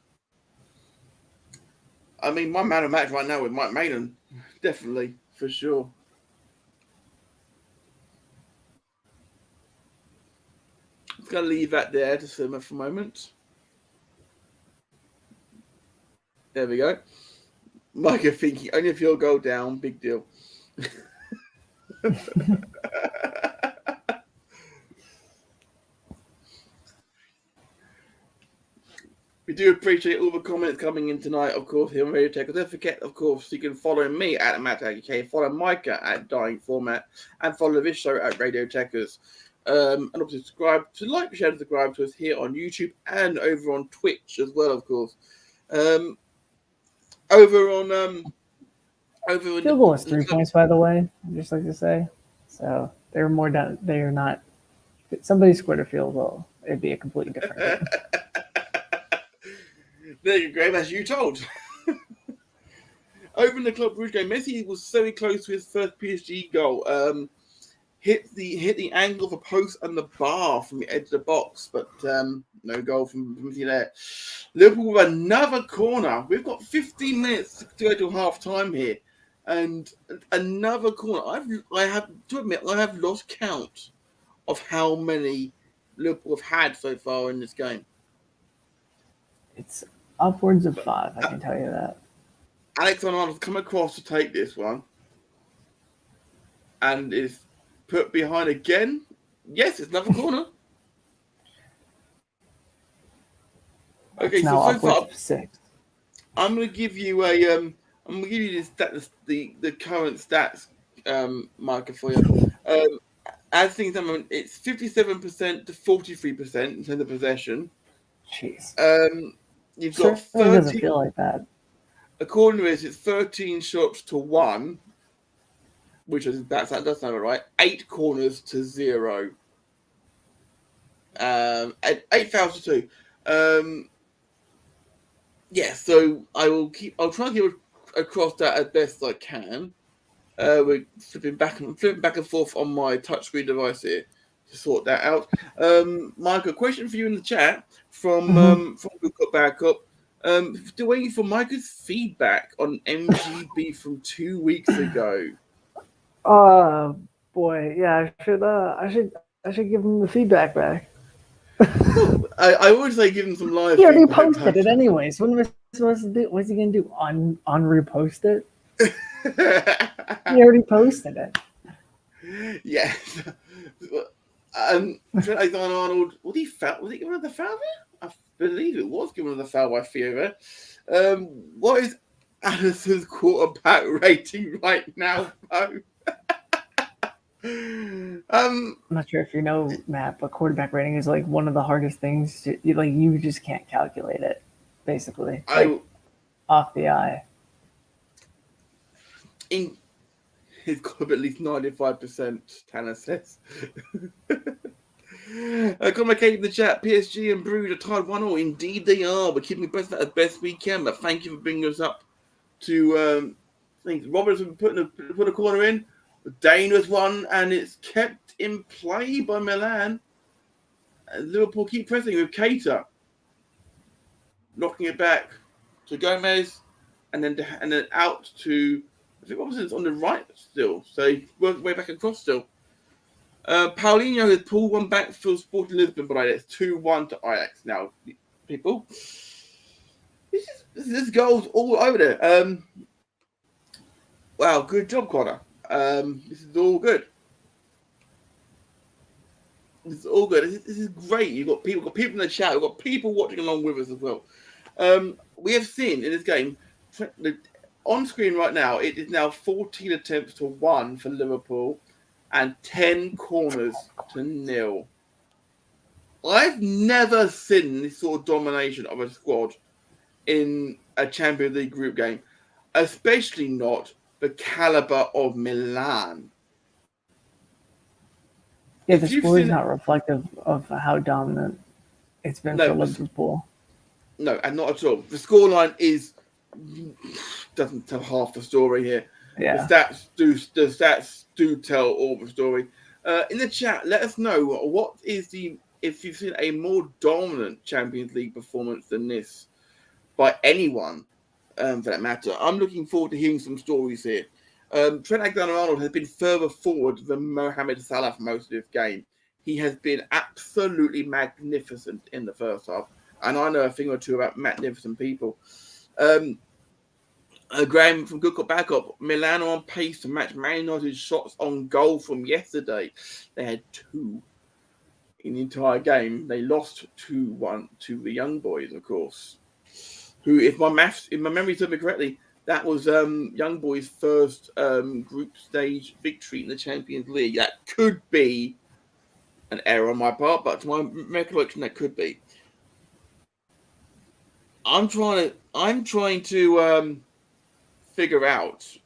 I mean, my man of match right now with Mike Maynard. Definitely, for sure. Just going to leave that there to simmer for a moment. There we go. Micah thinking, only if you'll go down, big deal. We do appreciate all the comments coming in tonight, of course, here on Radio Tekkers. Don't forget, of course, you can follow me at MattAGK, follow Micah at Dying Format, and follow this show at Radio Tekkers. And obviously subscribe to share, and subscribe to us here on YouTube and over on Twitch as well, of course. Over on field goal is 3 points, by the way. I'd just like to say, so they're more down. They are not. If somebody scored a field goal, it'd be a completely different game. There you go, as you told. Over in the Club Brugge game, Messi was very close to his first PSG goal. Hit the angle of the post and the bar from the edge of the box, but no goal from Messi there. Liverpool with another corner. We've got 15 minutes to go to half time here, and another corner. I have to admit, I have lost count of how many Liverpool have had so far in this game. It's upwards of 5, I can tell you that. Alexander-Arnold's come across to take this one and is put behind again. Yes, it's another corner. Okay, now so far of 6. I'm going to give you a the current stats marker for you. As things at the moment, it's 57% to 43% in terms of possession. Jeez. You've got 13. It doesn't feel like that. According to this, it's 13 shots to 1, which is that does sound right. 8 corners to 0. 8 fouls to 2. Yeah, so I'll try and keep across that as best I can. We're flipping back and forth on my touchscreen device here to sort that out. Michael, question for you in the chat from Good Cop Bad Cop. Waiting for Michael's feedback on MGB from 2 weeks ago. Boy, yeah, I should give him the feedback back. I always say give him some live. He already posted it anyways. What am I supposed to do? What's he gonna do? Unrepost it? He already posted it. Yes. Alexander-Arnold, was he given another foul there? I believe it was given another foul by Theo there. What is Alisson's quarterback rating right now, Bo? I'm not sure if you know, Matt, but quarterback rating is like one of the hardest things. You just can't calculate it, basically, off the eye. He's got at least 95%, Tanner says. Commentating in the chat, PSG and Bruges are tied 1-1. Indeed they are. We're keeping the best as best we can, but thank you for bringing us up to things. Roberts put a corner in. A dangerous one, and it's kept in play by Milan. And Liverpool keep pressing with Keita. Knocking it back to Gomez, and then out to, I think Robertson's on the right still, so he worked way back across still. Paulinho has pulled one back for Sporting Lisbon, but it's 2-1 to Ajax now, people. This goal's all over there. Wow, good job, Connor. This is all good. This is all good. This is great. You've got people in the chat. We've got people watching along with us as well. We have seen in this game, on screen right now, it is now 14 attempts to 1 for Liverpool and 10 corners to 0. I've never seen this sort of domination of a squad in a Champions League group game, especially not the caliber of Milan. Yeah, the score is not reflective of how dominant it's been for Liverpool. No, and not at all. The scoreline doesn't tell half the story here. Yeah. The stats do tell all the story. In the chat, let us know if you've seen a more dominant Champions League performance than this by anyone, for that matter. I'm looking forward to hearing some stories here. Trent Alexander-Arnold has been further forward than Mohamed Salah for most of this game. He has been absolutely magnificent in the first half. And I know a thing or two about magnificent people. Graham from Good Cop Bad Cop, Milan are on pace to match Man United's shots on goal from yesterday. They had 2 in the entire game. They lost 2-1 to the Young Boys, of course. Who, if my memory serves me correctly, that was Young Boys' first group stage victory in the Champions League. That could be an error on my part, but to my recollection, that could be. I'm trying to figure out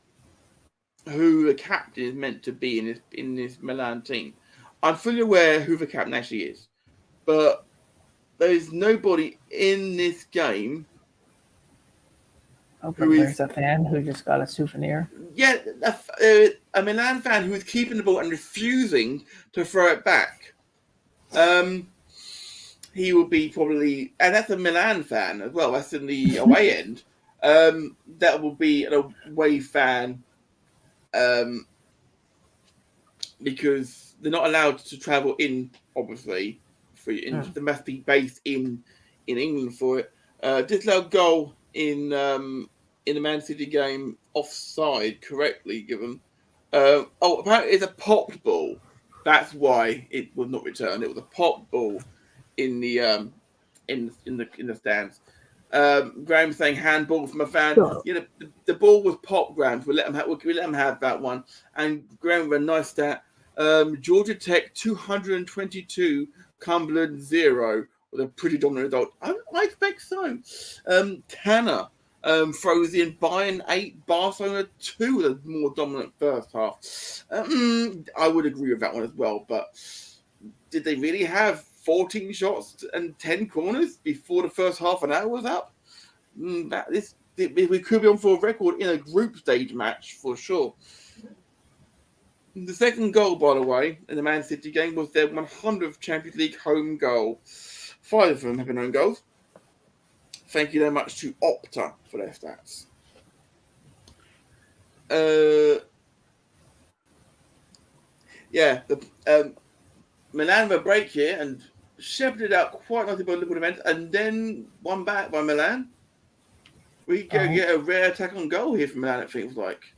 who the captain is meant to be in this Milan team. I'm fully aware who the captain actually is, but there's nobody in this game. There's a fan who just got a souvenir. Yeah, a Milan fan who is keeping the ball and refusing to throw it back. He will be probably, and that's a Milan fan as well. That's in the away end. That will be an away fan because they're not allowed to travel in, obviously. They must be based in England for it. Disallowed goal in the Man City game, offside, correctly given. Apparently it's a popped ball. That's why it was not returned. It was a popped ball in the stands. Graham saying handball from a fan. Sure. You know, the ball was popped. Graham, we let them have that one. And Graham with a nice stat. Georgia Tech 222, Cumberland 0 with a pretty dominant result. I expect so. Tanner throws in Bayern 8, Barcelona 2 with a more dominant first half. I would agree with that one as well, but did they really have 14 shots and 10 corners before the first half an hour was up? We could be on for a record in a group stage match for sure. The second goal, by the way, in the Man City game was their 100th Champions League home goal. 5 of them have been own goals. Thank you very much to Opta for their stats. Milan have a break here and shepherded out quite nicely by Liverpool Bench, and then one back by Milan. We get a rare attack on goal here from Milan, it feels like.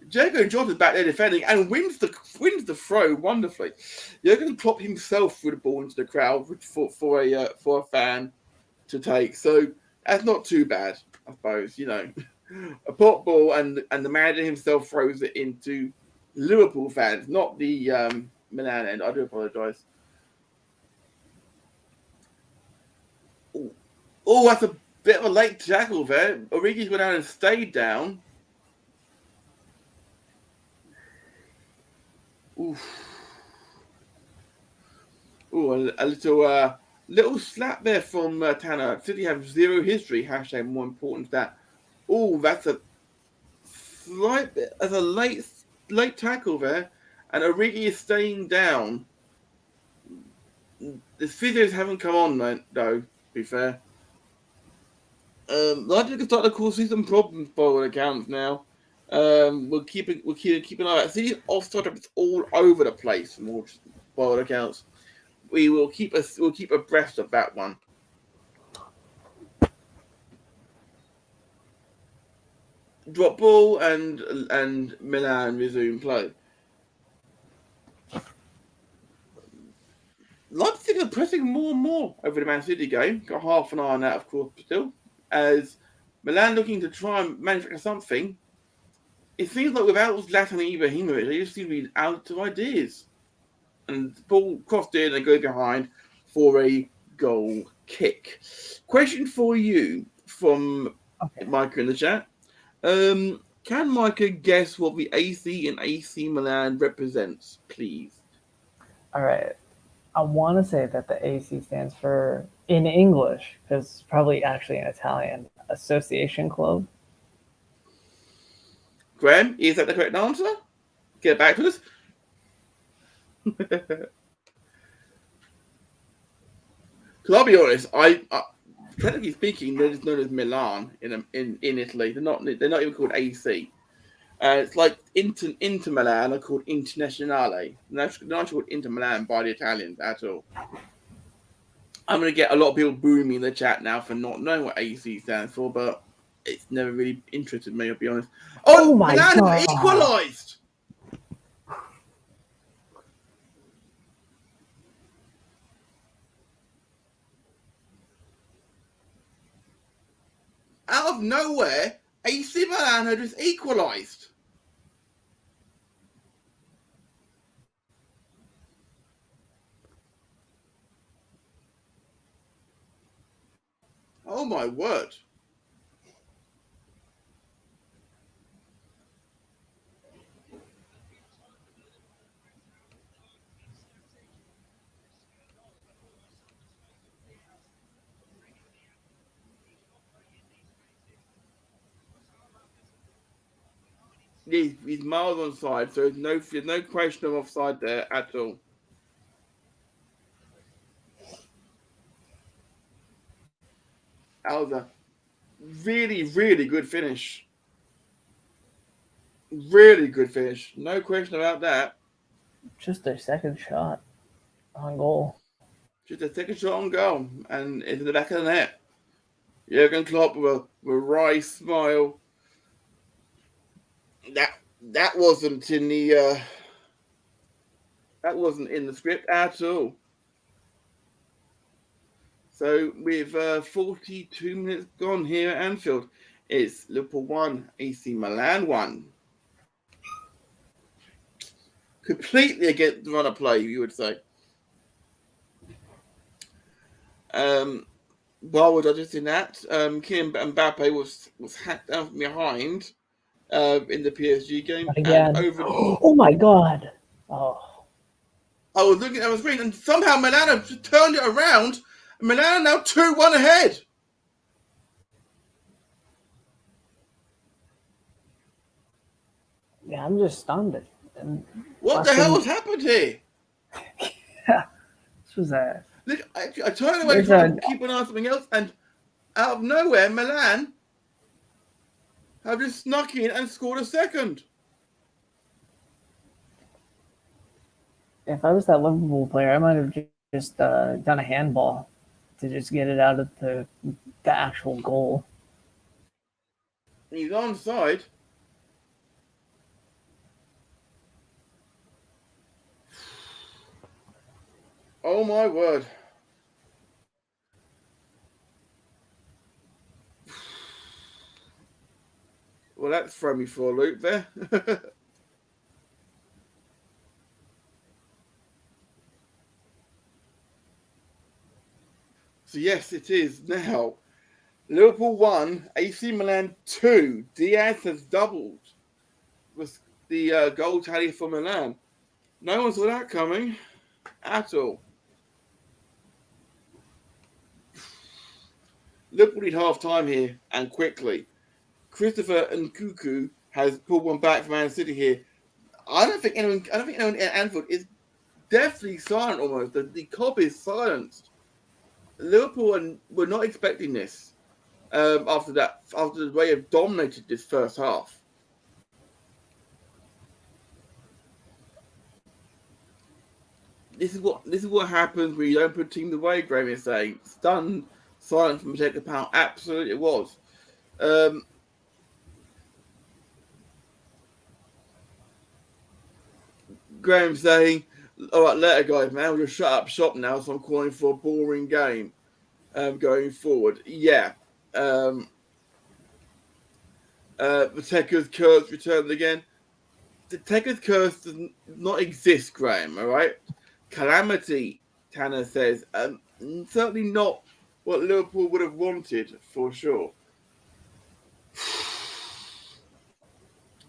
Jurgen Jota's back there defending and wins the throw wonderfully. Jurgen Klopp himself threw the ball into the crowd for a fan to take. So that's not too bad, I suppose. You know, a pop ball and the manager himself throws it into Liverpool fans, not the Milan end. I do apologise. Oh, that's a bit of a late tackle there. Origi's went down and stayed down. Oof. Ooh, a little slap there from Tanner. City have zero history. Hashtag more important than that. Oh, that's a slight bit as a late tackle there, and Origi is staying down. The physios haven't come on though. To be fair, I think it's starting to cause some problems by all accounts now. We'll keep an eye out. See, offside it's all over the place from all by all accounts. We'll keep abreast of that one. Drop ball and Milan resume play. Leipzig are pressing more and more over the Man City game. Got half an eye on that, of course, still. As Milan looking to try and manufacture something. It seems like without Zlatan Ibrahimovic, they just seem to be out of ideas. And the ball crossed in and go behind for a goal kick. Question for you from Micah in the chat. Can Micah guess what the AC and AC Milan represents, please? All right. I want to say that the AC stands for, in English, because it's probably actually in Italian, Association Club. Graham, is that the correct answer? Get back to us. Because I'll be honest, I technically speaking, they're just known as Milan in Italy. They're not even called AC. It's like Inter Milan are called Internazionale. They're not called Inter Milan by the Italians at all. I'm going to get a lot of people booing me in the chat now for not knowing what AC stands for, but it's never really interested me, I'll be honest. Oh my Milan God. Have equalised! Out of nowhere, AC Milan have just equalised. Oh my word. He's miles on side, so there's no question of offside there at all. That was a really, really good finish. Really good finish. No question about that. Just their second shot on goal. Just a second shot on goal, and into the back of the net. Jurgen Klopp with a wry smile. That wasn't in the script at all. So with 42 minutes gone here at Anfield, it's Liverpool 1, AC Milan 1. Completely against the run of play, you would say. While we're digesting that, Kylian Mbappe was hacked down from behind in the PSG game. Again. And over oh my God. Oh. I was looking at the screen and somehow Milan have turned it around. Milan are now 2-1 ahead. Yeah, I'm just stunned. And what the hell has happened here? Yeah, this was a... Look, I turned away to keep an eye on something else, and out of nowhere, Milan have just snuck in and scored a second. If I was that Liverpool player, I might have just done a handball to just get it out of the actual goal. He's onside. Oh my word. Well, that's thrown me for a loop there. So yes, it is now. Liverpool 1, AC Milan 2. Diaz has doubled with the goal tally for Milan. No one saw that coming at all. Liverpool need half time here and quickly. Christopher Nkunku has pulled one back from Man City here. I don't think anyone at Anfield is definitely silent almost. The COB is silenced. Liverpool were not expecting this after the way they've dominated this first half. This is what happens when you don't put teams away, Graham is saying. Stunned silence from Mateka Powell. Absolutely it was. Graham saying, all right, later guys, man, we'll just shut up shop now, so I'm calling for a boring game going forward. Yeah. The Tekkers curse returned again. The Tekkers curse does not exist, Graham, all right? Calamity, Tanner says, certainly not what Liverpool would have wanted, for sure.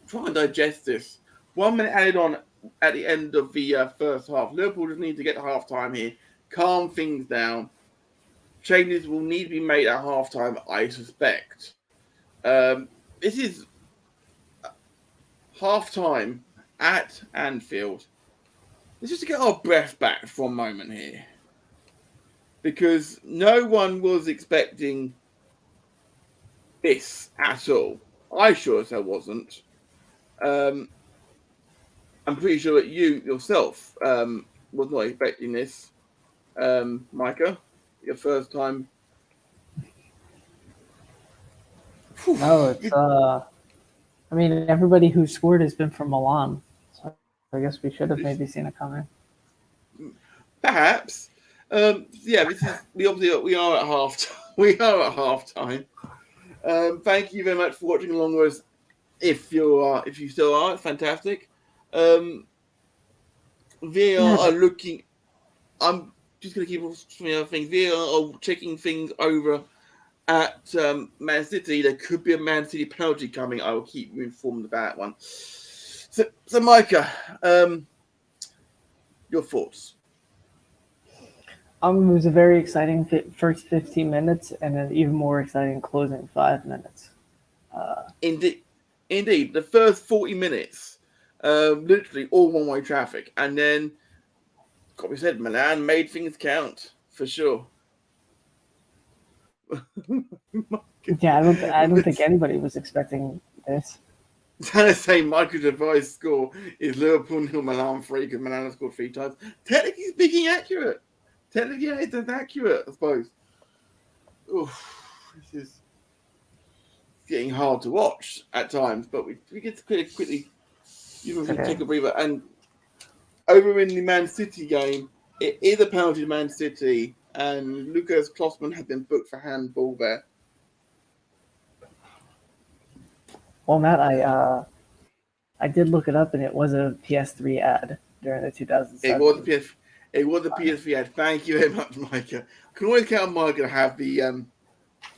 Try and digest this. 1 minute added on at the end of the first half. Liverpool just need to get to half-time here, calm things down. Changes will need to be made at half-time, I suspect. This is half-time at Anfield. Let's just get our breath back for a moment here. Because no one was expecting this at all. I sure as hell wasn't. I'm pretty sure that you yourself was not expecting this. Micah, your first time. No, it's I mean, everybody who scored has been from Milan. So I guess we should have maybe seen it coming. Perhaps. Yeah, we are at half. We are at half time. Thank you very much for watching along with us. If you still are, it's fantastic. VAR are looking. I'm just going to keep some other things. VAR are checking things over at Man City. There could be a Man City penalty coming. I will keep you informed about that one. So Micah, your thoughts? It was a very exciting first 15 minutes and an even more exciting closing 5 minutes. Indeed. The first 40 minutes, literally all one-way traffic. And then, like we said, Milan made things count, for sure. Yeah, I don't think anybody was expecting this. Trying to say Michael's advice score is Liverpool 0, Milan 3, because Milan has scored 3 times. Technically speaking, accurate. Technically, yeah, it's accurate, I suppose. Oof, this is getting hard to watch at times, but we get to quickly take a breather. And over in the Man City game, it is a penalty to Man City, and Lucas Klossman had been booked for handball there. Well, Matt, I did look it up, and it was a PS3 ad during the 2007. It was a PS3 ad. Thank you very much, Micah. I can always count on Micah to have the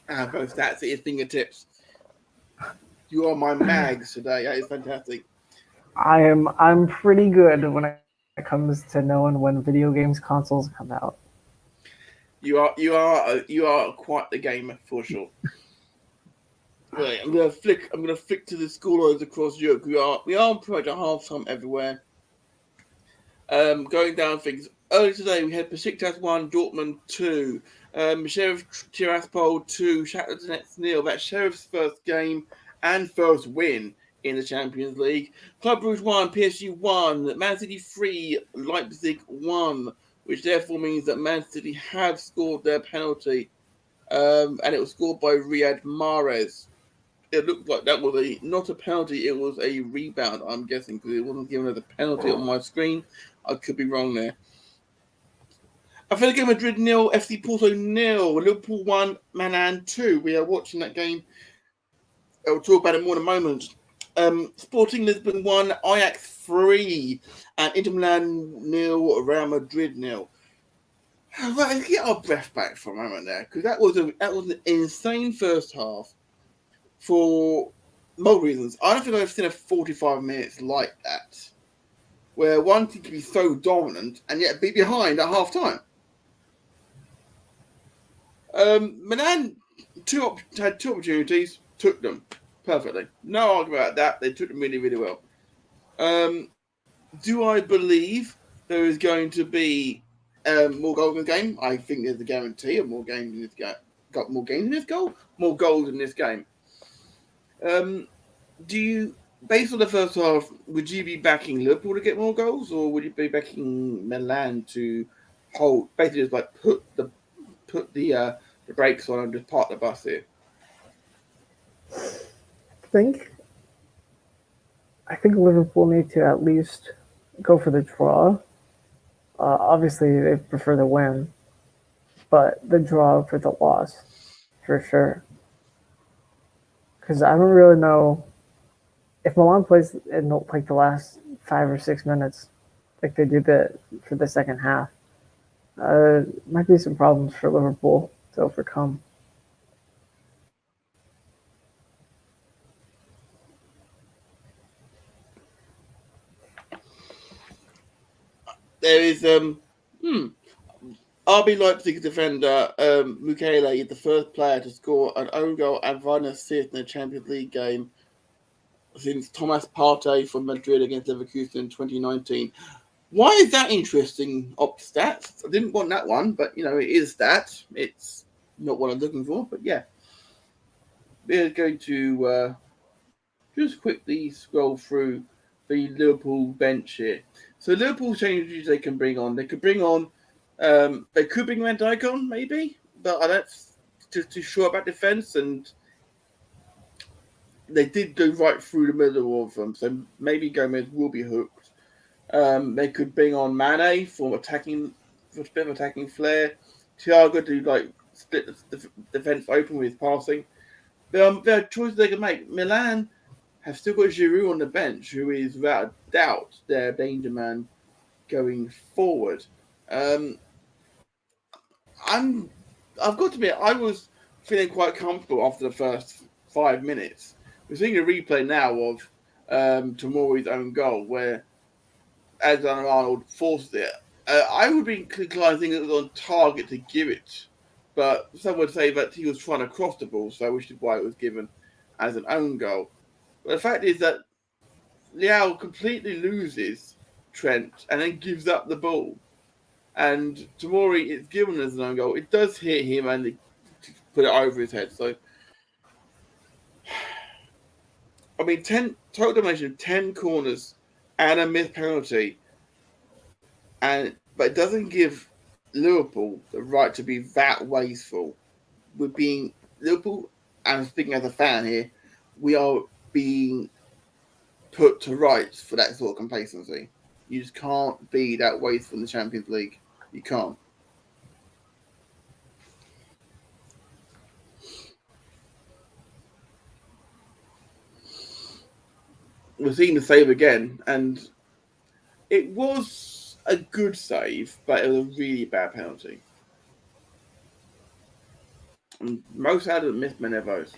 both stats at his fingertips. You are my mags today. That is fantastic. I'm pretty good when it comes to knowing when video games consoles come out. You are quite the gamer for sure. Right, I'm gonna flick to the scorers across Europe. We are pretty much at half-time everywhere. Going down things. Earlier today, we had Besiktas 1, Dortmund 2, Sheriff Tiraspol 2, Shakhtar Donetsk 0. That's Sheriff's first game and first win in the Champions League. Club Brugge 1, PSG 1, Man City 3, Leipzig 1, which therefore means that Man City have scored their penalty, and it was scored by Riyad Mahrez. It looked like that was not a penalty, it was a rebound, I'm guessing, because it wasn't given as a penalty on my screen. I could be wrong there. Atletico Madrid 0, FC Porto 0, Liverpool 1, Milan 2. We are watching that game. I'll talk about it more in a moment. Sporting Lisbon 1, Ajax 3, and Inter Milan 0, Real Madrid 0. Right, let's get our breath back for a moment there, because that was an insane first half for multiple reasons. I don't think I've seen a 45 minutes like that, where one team can be so dominant and yet be behind at half time. Milan had two opportunities, took them perfectly. No argument about that. They took them really, really well. Do I believe there is going to be more goals in the game? I think there's a guarantee of more games in this game. Got more games in this goal? More goals in this game. Do you, based on the first half, would you be backing Liverpool to get more goals, or would you be backing Milan to hold, basically just like put the brakes on and just park the bus here? I think Liverpool need to at least go for the draw. Obviously, they prefer the win, but the draw for the loss, for sure. Because I don't really know if Milan plays in like the last 5 or 6 minutes, like they did for the second half. Might be some problems for Liverpool to overcome. There is RB Leipzig defender Mukiele is the first player to score an own goal and one assist in a Champions League game since Thomas Partey from Madrid against Leverkusen in 2019. Why is that interesting? Stats. I didn't want that one, but it is stats. It's not what I'm looking for, but yeah. We're going to just quickly scroll through the Liverpool bench here. So Liverpool changes they can bring on. They could bring on. They could bring Van Dijk on, maybe, but I don't too sure about defense, and they did go right through the middle of them, so maybe Gomez will be hooked. They could bring on Mane for a bit of attacking flair. Thiago to split the defense open with his passing. There are choices they can make. Milan have still got Giroud on the bench, who is without doubt their danger man going forward. I've got to admit, I was feeling quite comfortable after the first 5 minutes. We're seeing a replay now of Tomori's own goal, where Alexander-Arnold forced it. I would be inclined to think it was on target to give it, but some would say that he was trying to cross the ball, so which is why it was given as an own goal. But the fact is that Leao completely loses Trent and then gives up the ball. And Tomori is given as an own goal. It does hit him and they put it over his head. So, I mean, total domination, 10 corners and a missed penalty. But it doesn't give Liverpool the right to be that wasteful. We're being Liverpool, and speaking as a fan here, we are being put to rights for that sort of complacency. You just can't be that wasteful in the Champions League. You can't. We're seeing the save again, and it was a good save, but it was a really bad penalty. And most hadn't missed many of those.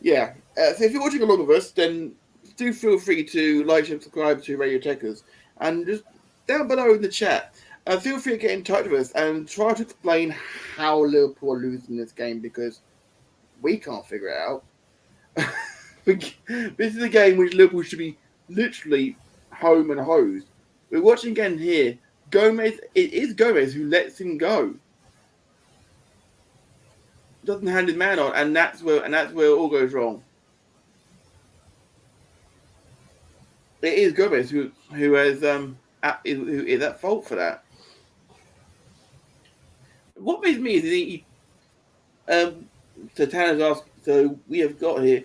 Yeah. So if you're watching along with us, then do feel free to like and subscribe to Radio Tekkers. And just down below in the chat, feel free to get in touch with us and try to explain how Liverpool are losing this game, because we can't figure it out. This is a game which Liverpool should be literally home and hosed. We're watching again here. It is Gomez who lets him go. Doesn't hand his man on, and that's where it all goes wrong. It is Gomez who is at fault for that. What makes me is so Tanner's asked. So we have got here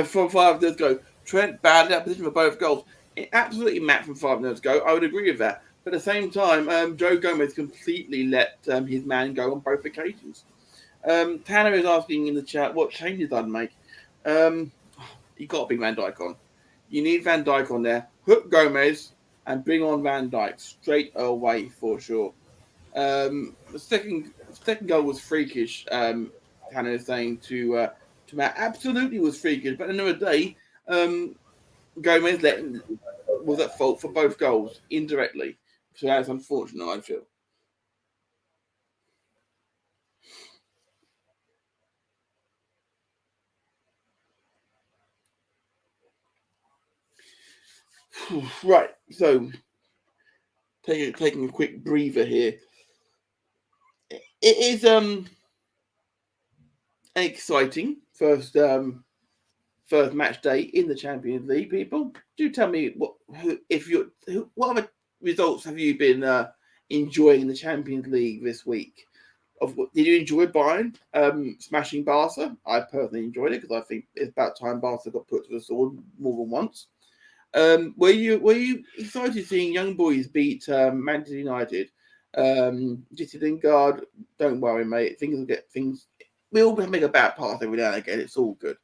from 5 minutes ago. Trent badly out of position for both goals. It absolutely matched from 5 minutes ago. I would agree with that. But at the same time, Joe Gomez completely let his man go on both occasions. Tanner is asking in the chat what changes I'd make. You got to bring Van Dijk on. You need Van Dijk on there. Hook Gomez and bring on Van Dijk straight away for sure. The second goal was freakish. Tanner is saying to Matt, absolutely was freakish. But at the end of the day, Gomez was at fault for both goals indirectly. So that's unfortunate, I feel. Right, so taking a quick breather here. It is an exciting first match day in the Champions League. People, do tell me what other results have you been enjoying in the Champions League this week? Did you enjoy Bayern smashing Barca? I personally enjoyed it because I think it's about time Barca got put to the sword more than once. Were you excited seeing young boys beat Manchester United? Jesse Lingard, don't worry, mate. Things. We all make a bad pass every now and again. It's all good.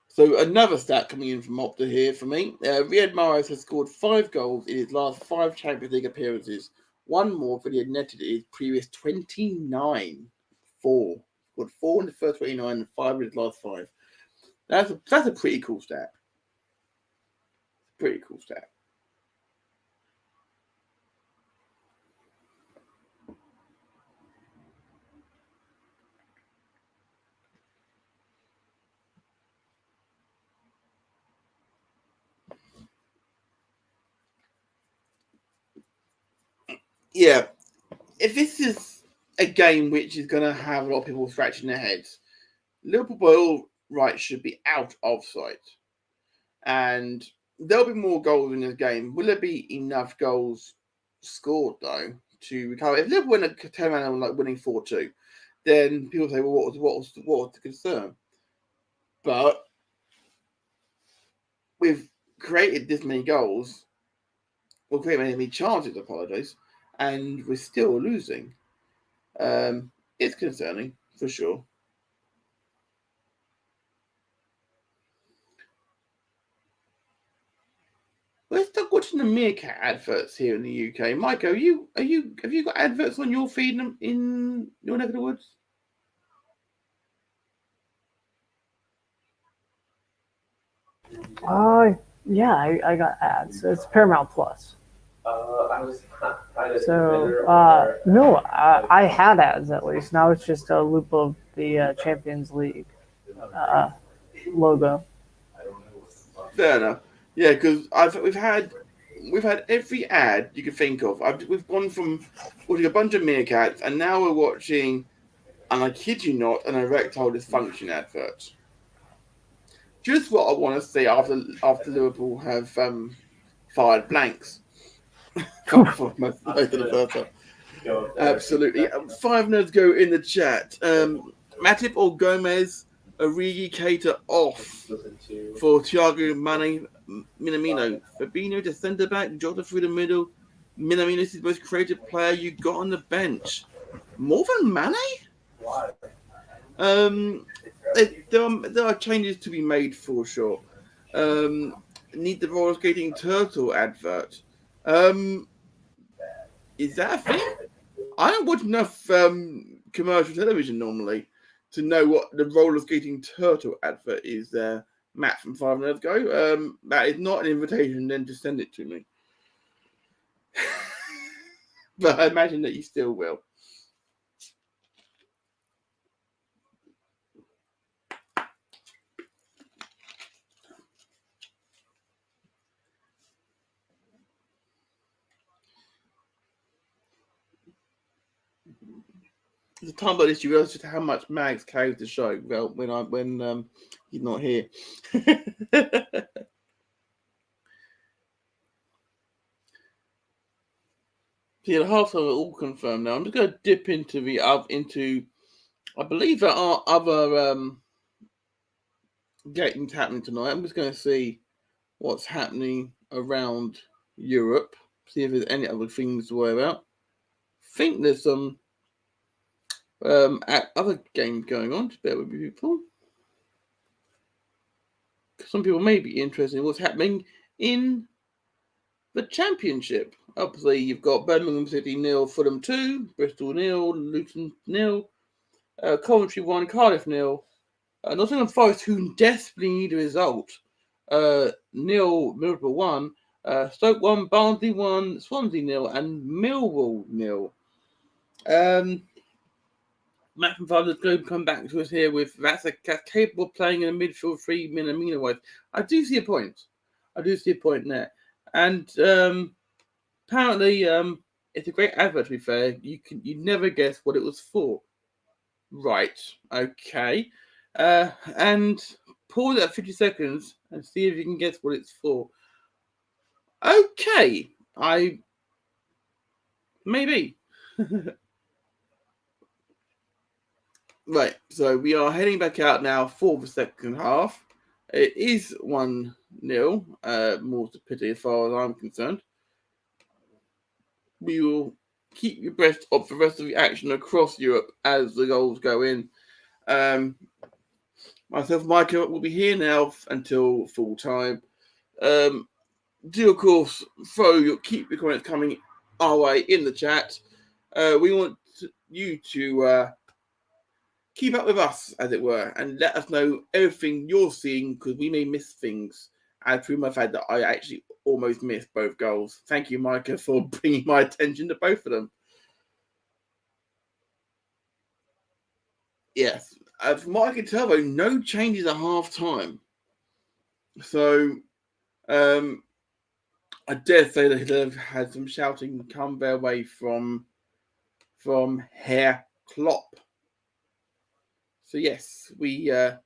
So another stat coming in from Opta here for me. Riyad Mahrez has scored 5 goals in his last 5 Champions League appearances. One more than he had netted in his previous 29. 4. Scored 4 in the first 29 and 5 in his last 5. That's a pretty cool stat. Pretty cool stat. Yeah, if this is a game which is going to have a lot of people scratching their heads, Liverpool by all rights should be out of sight. And there'll be more goals in this game. Will there be enough goals scored, though, to recover? If Liverpool win a turn around like winning 4-2, then people say, well, what was the concern? But we've created this many goals, we've created many chances, apologize, and we're still losing. It's concerning, for sure. Let's start watching the Meerkat adverts here in the UK. Mike, have you got adverts on your feed in your neck of the woods? Yeah, I got ads. It's Paramount Plus. No, I had ads at least. Now it's just a loop of the Champions League logo. Fair enough. Yeah, because we've had every ad you could think of. We've gone from watching a bunch of meerkats, and now we're watching, and I kid you not, an erectile dysfunction advert. Just what I want to see after Liverpool have fired blanks for most of the first half. Absolutely. 5 minutes ago in the chat, Matip or Gomez, Origi, Keita off for Thiago, Mane, Minamino. Fabinho to centre back, Jota through the middle. Minamino is the most creative player you got on the bench. More than Mane? There are changes to be made for sure. Need the roller skating turtle advert. Is that a thing? I don't watch enough commercial television normally to know what the roller skating turtle advert is there. Matt from 5 minutes ago. That is not an invitation then to send it to me. But I imagine that you still will. The time like this, you realise just how much Mags carries the show. Well, when he's not here. Yeah, the half time are all confirmed now. I'm just going to dip into I believe there are other games happening tonight. I'm just going to see what's happening around Europe, see if there's any other things to worry about. I think there's some other games going on. Just bear with me, people. Some people may be interested in what's happening in the Championship. Obviously, you've got Birmingham City 0, Fulham 2, Bristol 0, Luton 0, Coventry 1, Cardiff 0, Nottingham Forest, who desperately need a result, 0, Liverpool 1, Stoke 1, Barnsley 1, Swansea 0, and Millwall 0. Matt from Father's Globe come back to us here with that's capable of playing in a midfield three, Minamino-wise. I do see a point. There. And apparently, it's a great advert, to be fair. You never guess what it was for. Right. Okay. And pause it at 50 seconds and see if you can guess what it's for. Okay. Maybe. Right, so we are heading back out now for the second half. It is 1-0, more to pity as far as I'm concerned. We will keep you abreast of the rest of the action across Europe as the goals go in. Myself and Michael will be here now until full time. Do, of course, keep your comments coming our way in the chat. We want you to keep up with us, as it were, and let us know everything you're seeing, because we may miss things. And through my fact that I actually almost missed both goals. Thank you, Micah, for bringing my attention to both of them. Yes. From what I can tell, though, no changes at half-time. So, I dare say that they've had some shouting come their way from Herr Klopp. So, yes, we're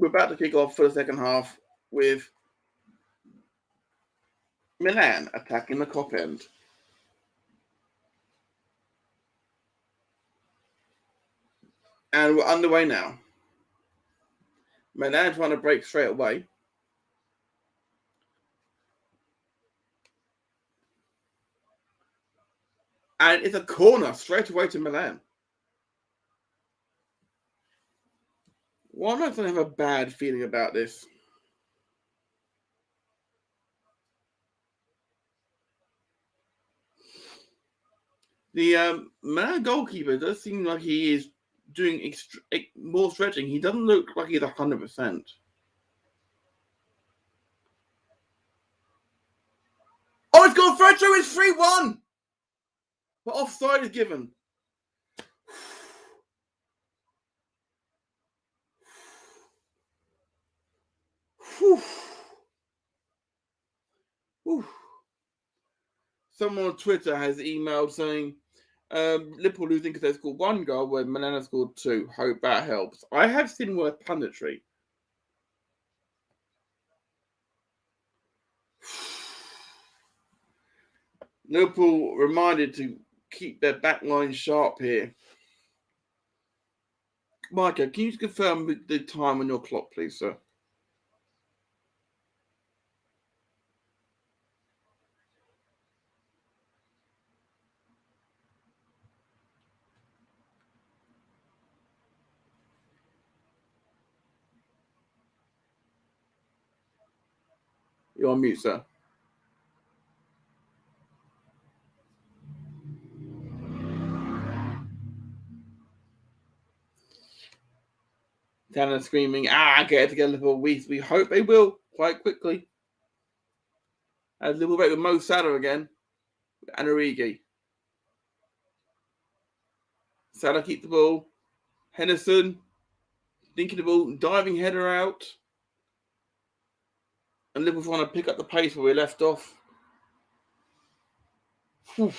about to kick off for the second half with Milan attacking the Kop end. And we're underway now. Milan trying to break straight away. And it's a corner straight away to Milan. Why don't I have a bad feeling about this? The Milan goalkeeper does seem like he is doing more stretching. He doesn't look like he's 100%. Oh, it's gone through. It's 3-1. But offside is given. Whew. Whew. Someone on Twitter has emailed saying Liverpool losing because they scored one goal where Milan scored two. Hope that helps. I have seen worse punditry. Liverpool reminded to keep their back line sharp here. Micah, can you just confirm the time on your clock, please, sir? You're on mute, sir. Tanner screaming, get it together, Liverpool. We hope they will quite quickly. As Liverpool break with Mo Salah again. And Origi. Salah keeps the ball. Henderson dinking the ball, diving header out. And Liverpool want to pick up the pace where we left off. I'm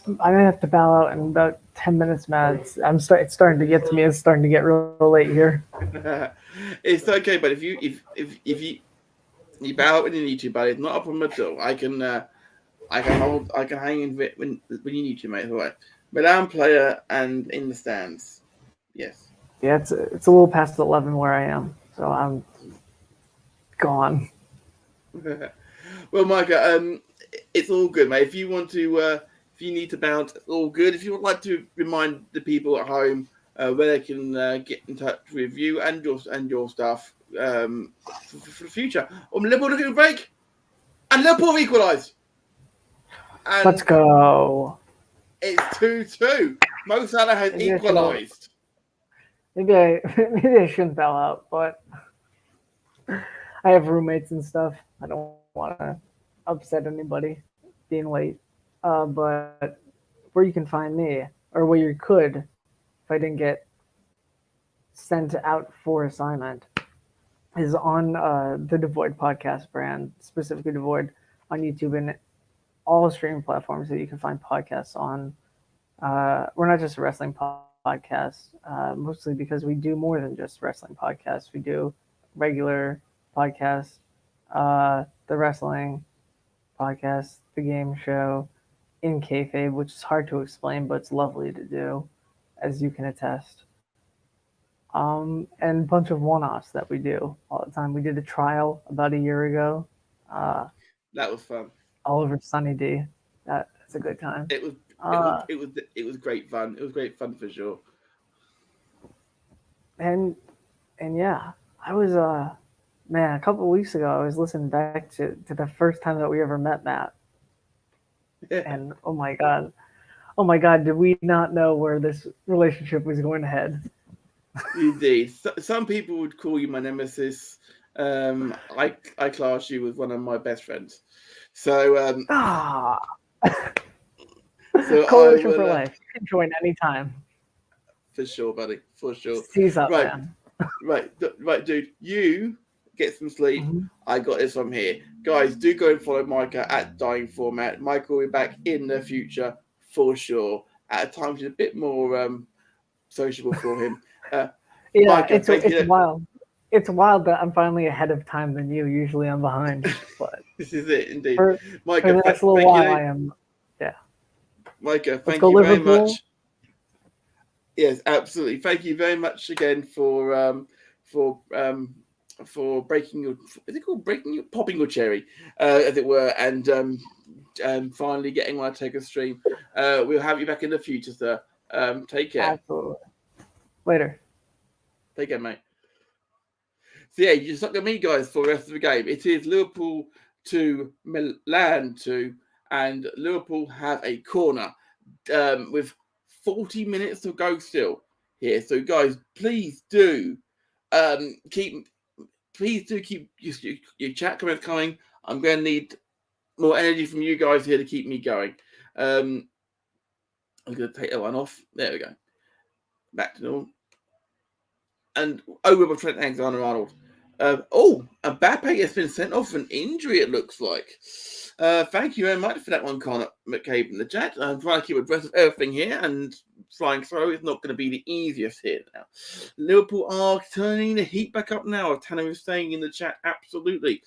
going to have to bow out in about 10 minutes, Matt. It's starting to get to me. It's starting to get real late here. It's okay, but if you bow when you need to, but it's not a problem at all. I can hang in when you need to, mate. All right. Milan player and in the stands. Yes. Yeah, it's a little past 11 where I am, so I'm gone. Well, Micah, it's all good, mate. If you want to, if you need to bounce, it's all good. If you would like to remind the people at home where they can get in touch with you and your stuff for the future. Liverpool looking break, and Liverpool equalised. Let's go. It's 2-2. Mo Salah has equalised. Maybe I shouldn't bow out, but I have roommates and stuff. I don't want to upset anybody being late. But where you can find me, or where you could, if I didn't get sent out for assignment, is on the Devoid podcast brand, specifically Devoid, on YouTube and all streaming platforms that you can find podcasts on. We're not just a wrestling podcast, mostly because we do more than just wrestling podcasts. We do regular podcasts, the wrestling podcast, the game show, in kayfabe, which is hard to explain, but it's lovely to do, as you can attest. And a bunch of one-offs that we do all the time. We did a trial about a year ago. That was fun. Oliver Sunny D. That's a good time. It was great fun. It was great fun for sure. And yeah, I was man, a couple of weeks ago I was listening back to the first time that we ever met, Matt. And oh my god, did we not know where this relationship was going to head? Indeed. Some people would call you my nemesis. I class you as one of my best friends. So so coalition for life. You can join anytime. For sure, buddy. For sure. Seize up, right. man. right, dude. You get some sleep. Mm-hmm. I got this from here. Guys, do go and follow Micah at Dying Format. Micah will be back in the future for sure. At a time which is a bit more sociable for him. Yeah, Micah, it's wild. It's wild that I'm finally ahead of time than you. Usually I'm behind. But this is it, indeed. Micah, for the next little while I am. Yeah. Micah, thank you very much. Yes, absolutely. Thank you very much again for breaking your, is it called popping your cherry, as it were, and finally getting one to take a stream. We'll have you back in the future, sir. Take care. Absolutely. Later. Take care, mate. So yeah, you're stuck with me, guys, for the rest of the game. It is Liverpool 2, Milan 2, and Liverpool have a corner with 40 minutes to go still here. So guys, please do keep your chat comments coming. I'm going to need more energy from you guys here to keep me going. I'm going to take that one off. There we go. Back to normal. And over with Trent Alexander-Arnold. Mbappe has been sent off for an injury, it looks like. Thank you very much for that one, Connor McCabe in the chat. I'm trying to keep abreast of everything here, and flying through is not going to be the easiest here now. Liverpool are turning the heat back up now. Tanner is saying in the chat, absolutely.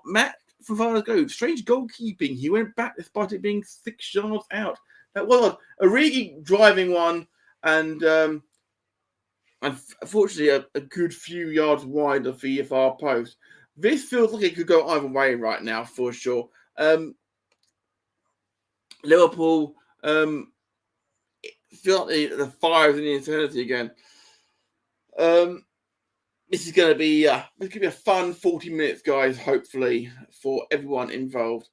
Matt Favara's go. Strange goalkeeping. He went back despite it being 6 yards out. That was a really driving one, and unfortunately, a good few yards wide of the far post. This feels like it could go either way right now, for sure. Liverpool feel like the fire is in the eternity again. This is going to be a fun 40 minutes, guys. Hopefully for everyone involved.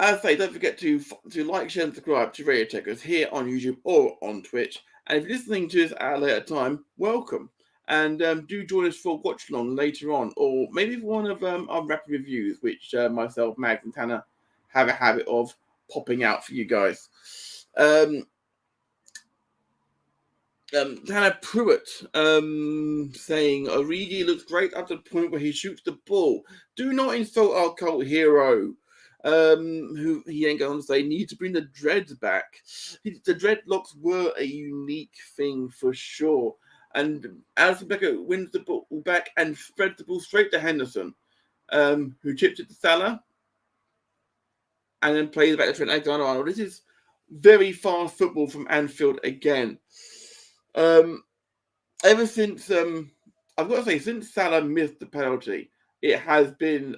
As I say, don't forget to like, share, and subscribe to Radio Tekkers here on YouTube or on Twitch. And if you're listening to us at a later time, welcome. And do join us for watch along later on, or maybe for one of our rapid reviews, which myself, Mags, and Tanner have a habit of popping out for you guys. Tanner Pruitt saying Origi looks great up to the point where he shoots the ball. Do not insult our cult hero. who he ain't going to say need to bring the dreads back. The dreadlocks were a unique thing for sure. And Alisson Becker wins the ball back and spreads the ball straight to Henderson, who chips it to Salah and then plays it back to Trent Alexander-Arnold. This is very fast football from Anfield again. Ever since, I've got to say, since Salah missed the penalty, it has been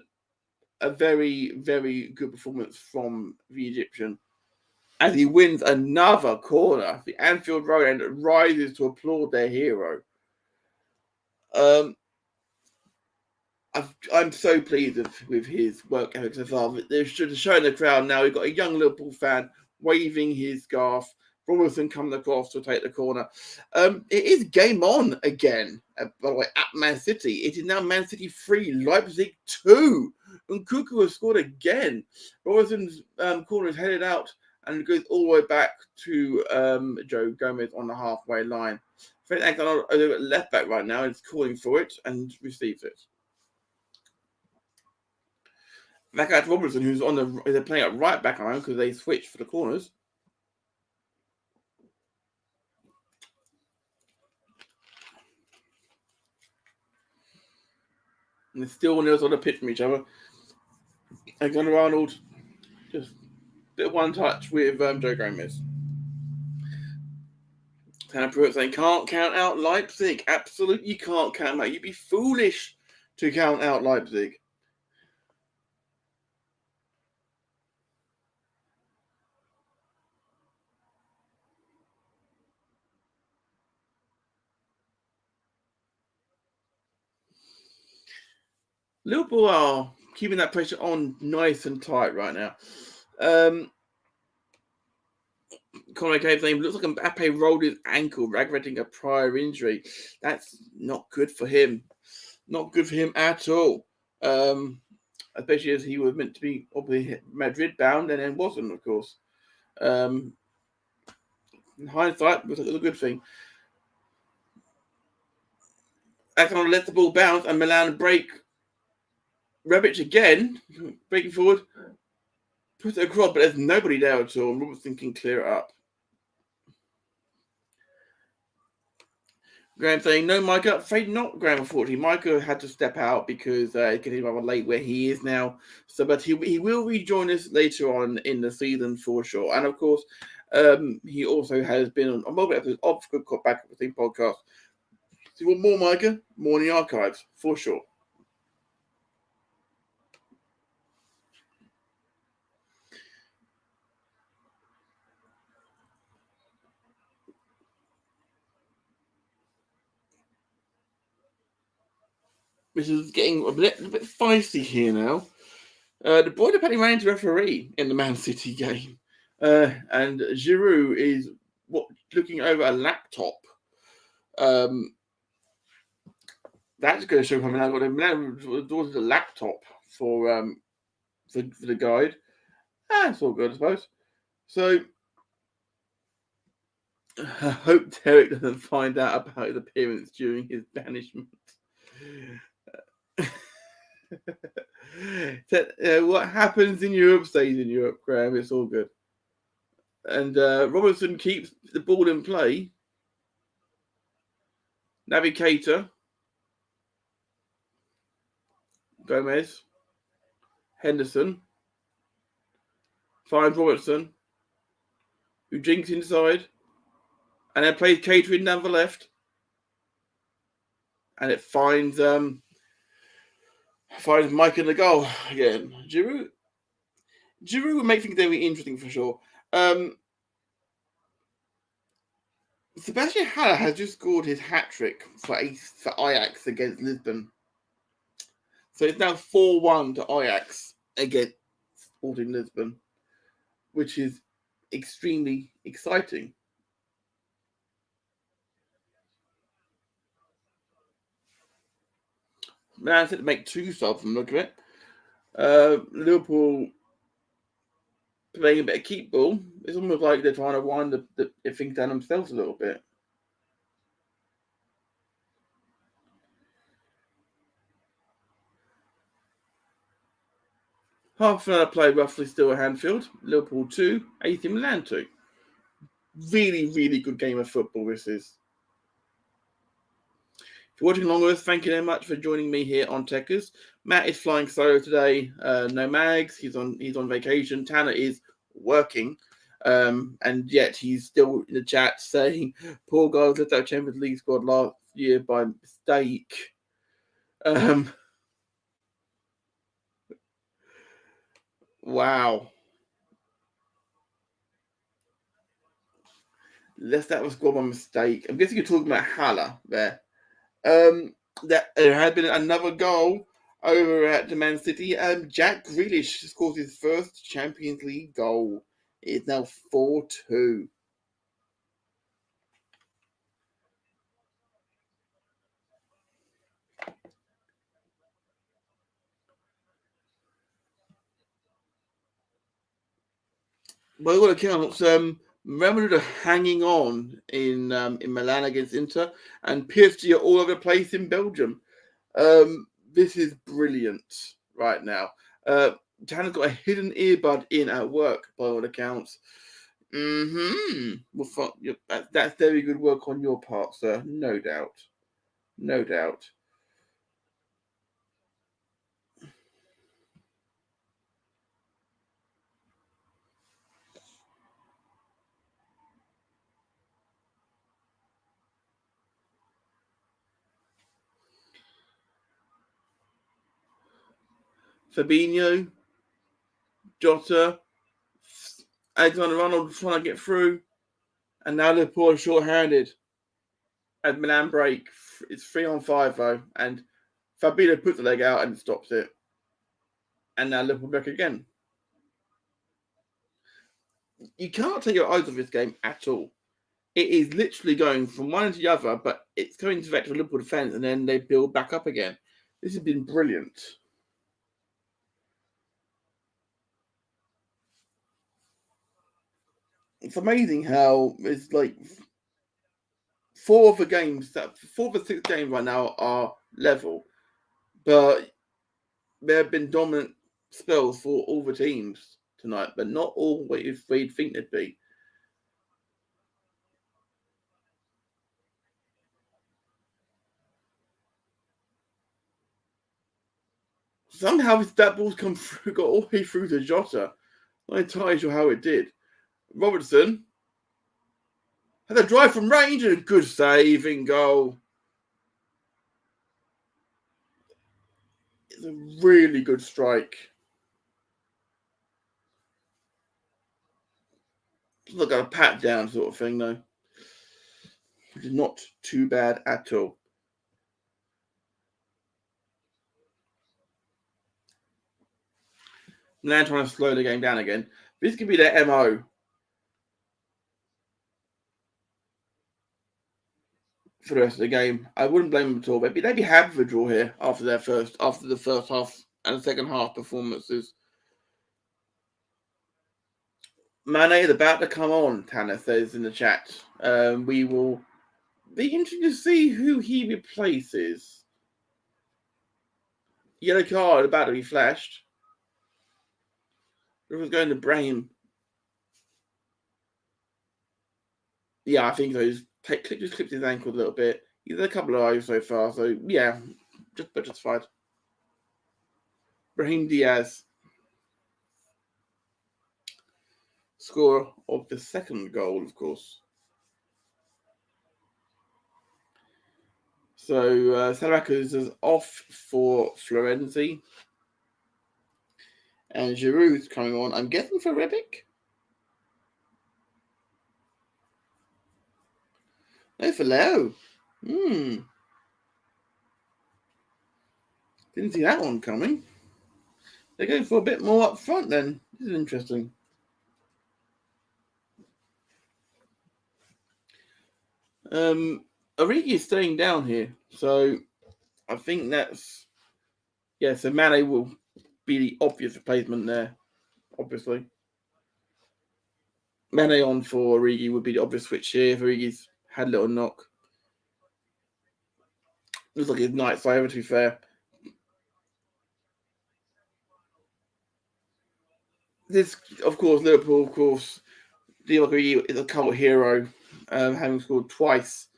a very, very good performance from the Egyptian as he wins another corner. The Anfield Road end rises to applaud their hero. I'm so pleased with his work ethic so far. They're showing the crowd now. We've got a young Liverpool fan waving his scarf. Robertson coming across to take the corner. It is game on again, by the way, at Man City. It is now Man City 3, Leipzig 2. And Cuckoo has scored again. Robertson's corner is headed out and goes all the way back to Joe Gomez on the halfway line. Fred Alexander over at left back right now is calling for it and receives it. Back out to Robertson, who's they're playing at right back now because they switched for the corners. And they're still on the other side of the pitch from each other. Alexander-Arnold just a bit of one touch with Joe Gomez. Tanner Pruitt saying, can't count out Leipzig. Absolutely can't count them out. You'd be foolish to count out Leipzig. Liverpool are keeping that pressure on nice and tight right now. Conor Cave saying, looks like Mbappe rolled his ankle, aggravating a prior injury. That's not good for him. Not good for him at all. Especially as he was meant to be obviously Madrid bound and then wasn't, of course. In hindsight, it was a good thing. Alexander lets the ball bounce and Milan break. Rebic again, breaking forward, puts it across, but there's nobody there at all. Robertson can clear it up. Graham saying, no, Micah. Afraid not, Graham, unfortunately. Micah had to step out because it's getting rather late where he is now. So, but he will rejoin us later on in the season for sure. And of course, he also has been on multiple episodes of Good Cop Back at the Thing podcast. So you want more, Micah? More in the archives, for sure. This is getting a bit feisty here now. The boy apparently ran into referee in the Man City game. And Giroud is looking over a laptop. That's going to show him now. Milan ordered a laptop for the guide. That's all good, I suppose. So I hope Derek doesn't find out about his appearance during his banishment. What happens in Europe stays in Europe, Graham. It's all good. And Robertson keeps the ball in play. Navigator. Gomez. Henderson. Finds Robertson. Who jinks inside. And then plays Catering down the left. And it finds Mike in the goal again. Giroud would make things very interesting for sure. Sebastian Haller has just scored his hat-trick for Ajax against Lisbon. So it's now 4-1 to Ajax against Sporting Lisbon, which is extremely exciting. Man said to make 2 subs from look at it. Liverpool playing a bit of keep ball. It's almost like they're trying to wind the things down themselves a little bit. Half an hour play roughly still at Anfield. Liverpool 2, AC Milan 2. Really, really good game of football this is. If you're watching along with us, thank you very much for joining me here on Tekkers. Matt is flying solo today. No Mags. He's on vacation. Tanner is working. And yet he's still in the chat saying, poor guys left out Champions League squad last year by mistake. Wow. Left out a squad by mistake. I'm guessing you're talking about Haller there. That there had been another goal over at the Man City. Jack Grealish scores his first Champions League goal. It's now 4-2. By all accounts, Real Madrid are hanging on in Milan against Inter, and PSG are all over the place in Belgium. This is brilliant right now. Tanner's got a hidden earbud in at work, by all accounts. Well, that's very good work on your part, sir. No doubt. No doubt. Fabinho, Jota, Alexander-Arnold trying to get through, and now Liverpool are short-handed. At Milan break, it's 3-on-5 though, and Fabinho puts the leg out and stops it. And now Liverpool back again. You can't take your eyes off this game at all. It is literally going from one to the other, but it's going to the Liverpool defence, and then they build back up again. This has been brilliant. It's amazing how it's like 4 of the 6 games right now are level, but there have been dominant spells for all the teams tonight, but not all what you'd think they'd be. Somehow that ball's got all the way through to Jota. I'm not entirely sure how it did. Robertson had a drive from range and a good saving goal. It's a really good strike. It's like a pat down sort of thing, though. Which is not too bad at all. Milan trying to slow the game down again. This could be their MO. For the rest of the game. I wouldn't blame them at all. They'd be happy for a draw here after the first half and the second half performances. Mane is about to come on, Tanner says in the chat. We will be interested to see who he replaces. Yellow card about to be flashed. It was going to Brahim. Yeah, I think so. He's just clipped his ankle a little bit. He's had a couple of eyes so far, so yeah, just fine. Brahim Diaz. Scorer of the second goal, of course. So Salamakas is off for Florenzi. And Giroud's coming on. I'm guessing for Rebic? No, for Leo. Didn't see that one coming. They're going for a bit more up front then. This is interesting. Origi is staying down here. So I think that's... Yeah, so Mane will be the obvious replacement there, obviously. Mane on for Origi would be the obvious switch here. If Origi's had a little knock. Looks like his night's over, to be fair. This, of course, Liverpool, of course, Divock is a cult hero, having scored twice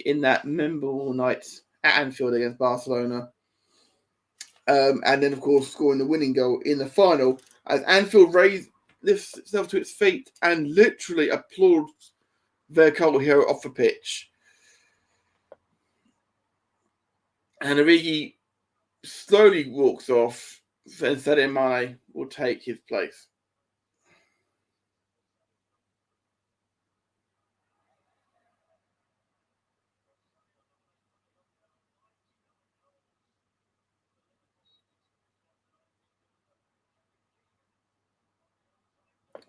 in that memorable night at Anfield against Barcelona. And then, of course, scoring the winning goal in the final as Anfield lifts itself to its feet and literally applauds their cult hero off the pitch. And Origi slowly walks off, and Sadio Mane will take his place.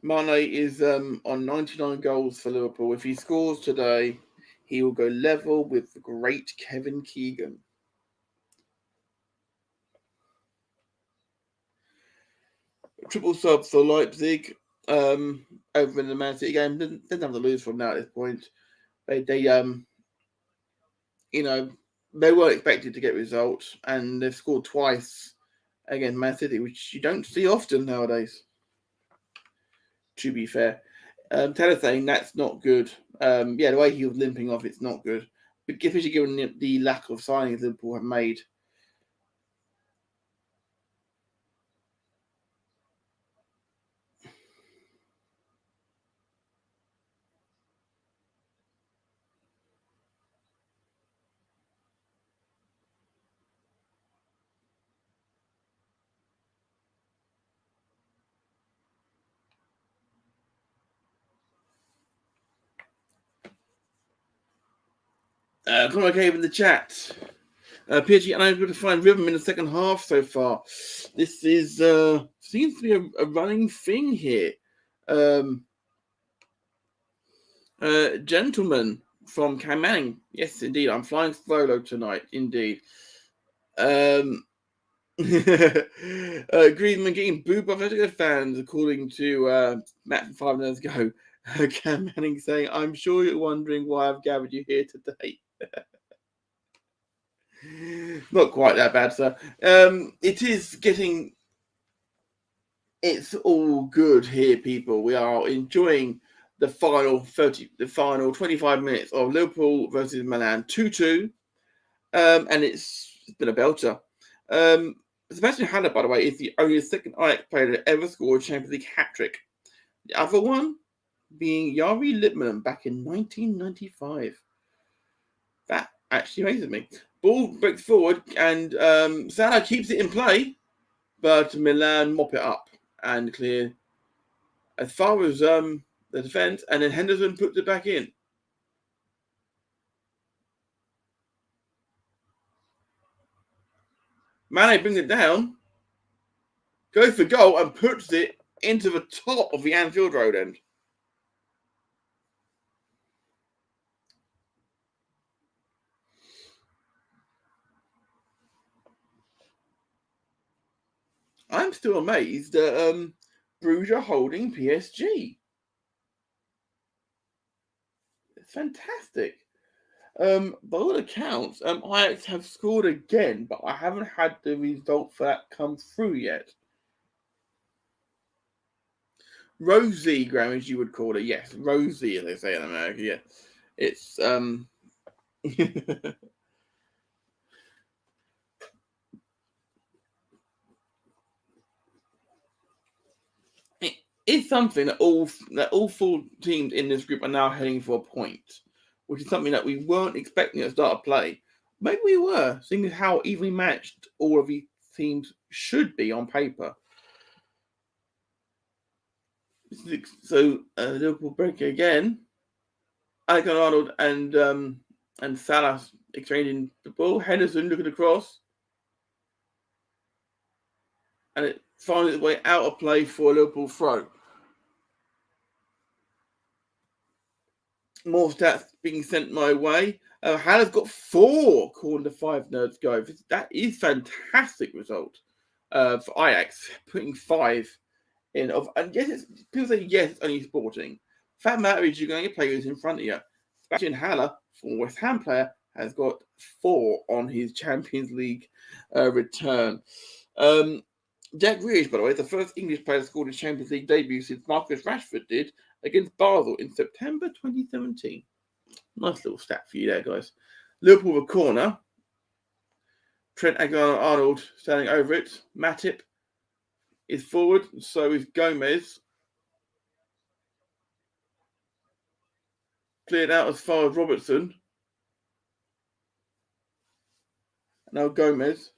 Mane is on 99 goals for Liverpool. If he scores today, he will go level with the great Kevin Keegan. Triple sub for Leipzig over in the Man City game. Didn't have to lose from now at this point. They weren't expected to get results, and they've scored twice against Man City, which you don't see often nowadays. To be fair, Taylor saying that's not good. The way he was limping off, it's not good. But especially given the lack of signings Liverpool have made. Come okay in the chat. PSG unable to find rhythm in the second half so far. This is seems to be a running thing here. Gentleman from Cam Manning. Yes, indeed. I'm flying solo tonight. Indeed. Griezmann getting booed by Atletico fans, according to Matt from 5 minutes ago. Cam Manning saying, "I'm sure you're wondering why I've gathered you here today." Not quite that bad, sir. It is getting. It's all good here, people. We are enjoying the final 25 minutes of Liverpool versus Milan 2-2, and it's been a belter. Sebastian Haller, by the way, is the only second Ajax player to ever score a Champions League hat-trick. The other one being Yari Lippmann back in 1995. That actually amazes me. Ball breaks forward, and Salah keeps it in play, but Milan mop it up and clear as far as the defence, and then Henderson puts it back in. Mane brings it down, goes for goal, and puts it into the top of the Anfield Road end. I'm still amazed that Bruges are holding PSG. It's fantastic. By all accounts, Ajax have scored again, but I haven't had the result for that come through yet. Rosie, Graham, as you would call it. Yes, Rosie, as they say in America. Yeah, it's It's something that all 4 teams in this group are now heading for a point, which is something that we weren't expecting at the start of play. Maybe we were, seeing as how evenly matched all of these teams should be on paper. So Liverpool break again. Alexander-Arnold and Salah exchanging the ball. Henderson looking across, and it finds its way out of play for a Liverpool throw. More stats being sent my way. Haller's got 4 according to 5 Nerds Go. That is fantastic result for Ajax, putting 5 in. And yes, people say yes, it's only Sporting. Fact matter is you're going to play who's in front of you. Sebastian Haller, former West Ham player, has got 4 on his Champions League return. Jack Grealish, by the way, the first English player to score his Champions League debut since Marcus Rashford did against Basel in September 2017. Nice little stat for you there, guys. Liverpool with a corner. Trent Alexander-Arnold standing over it. Matip is forward, so is Gomez. Cleared out as far as Robertson. Now Gomez.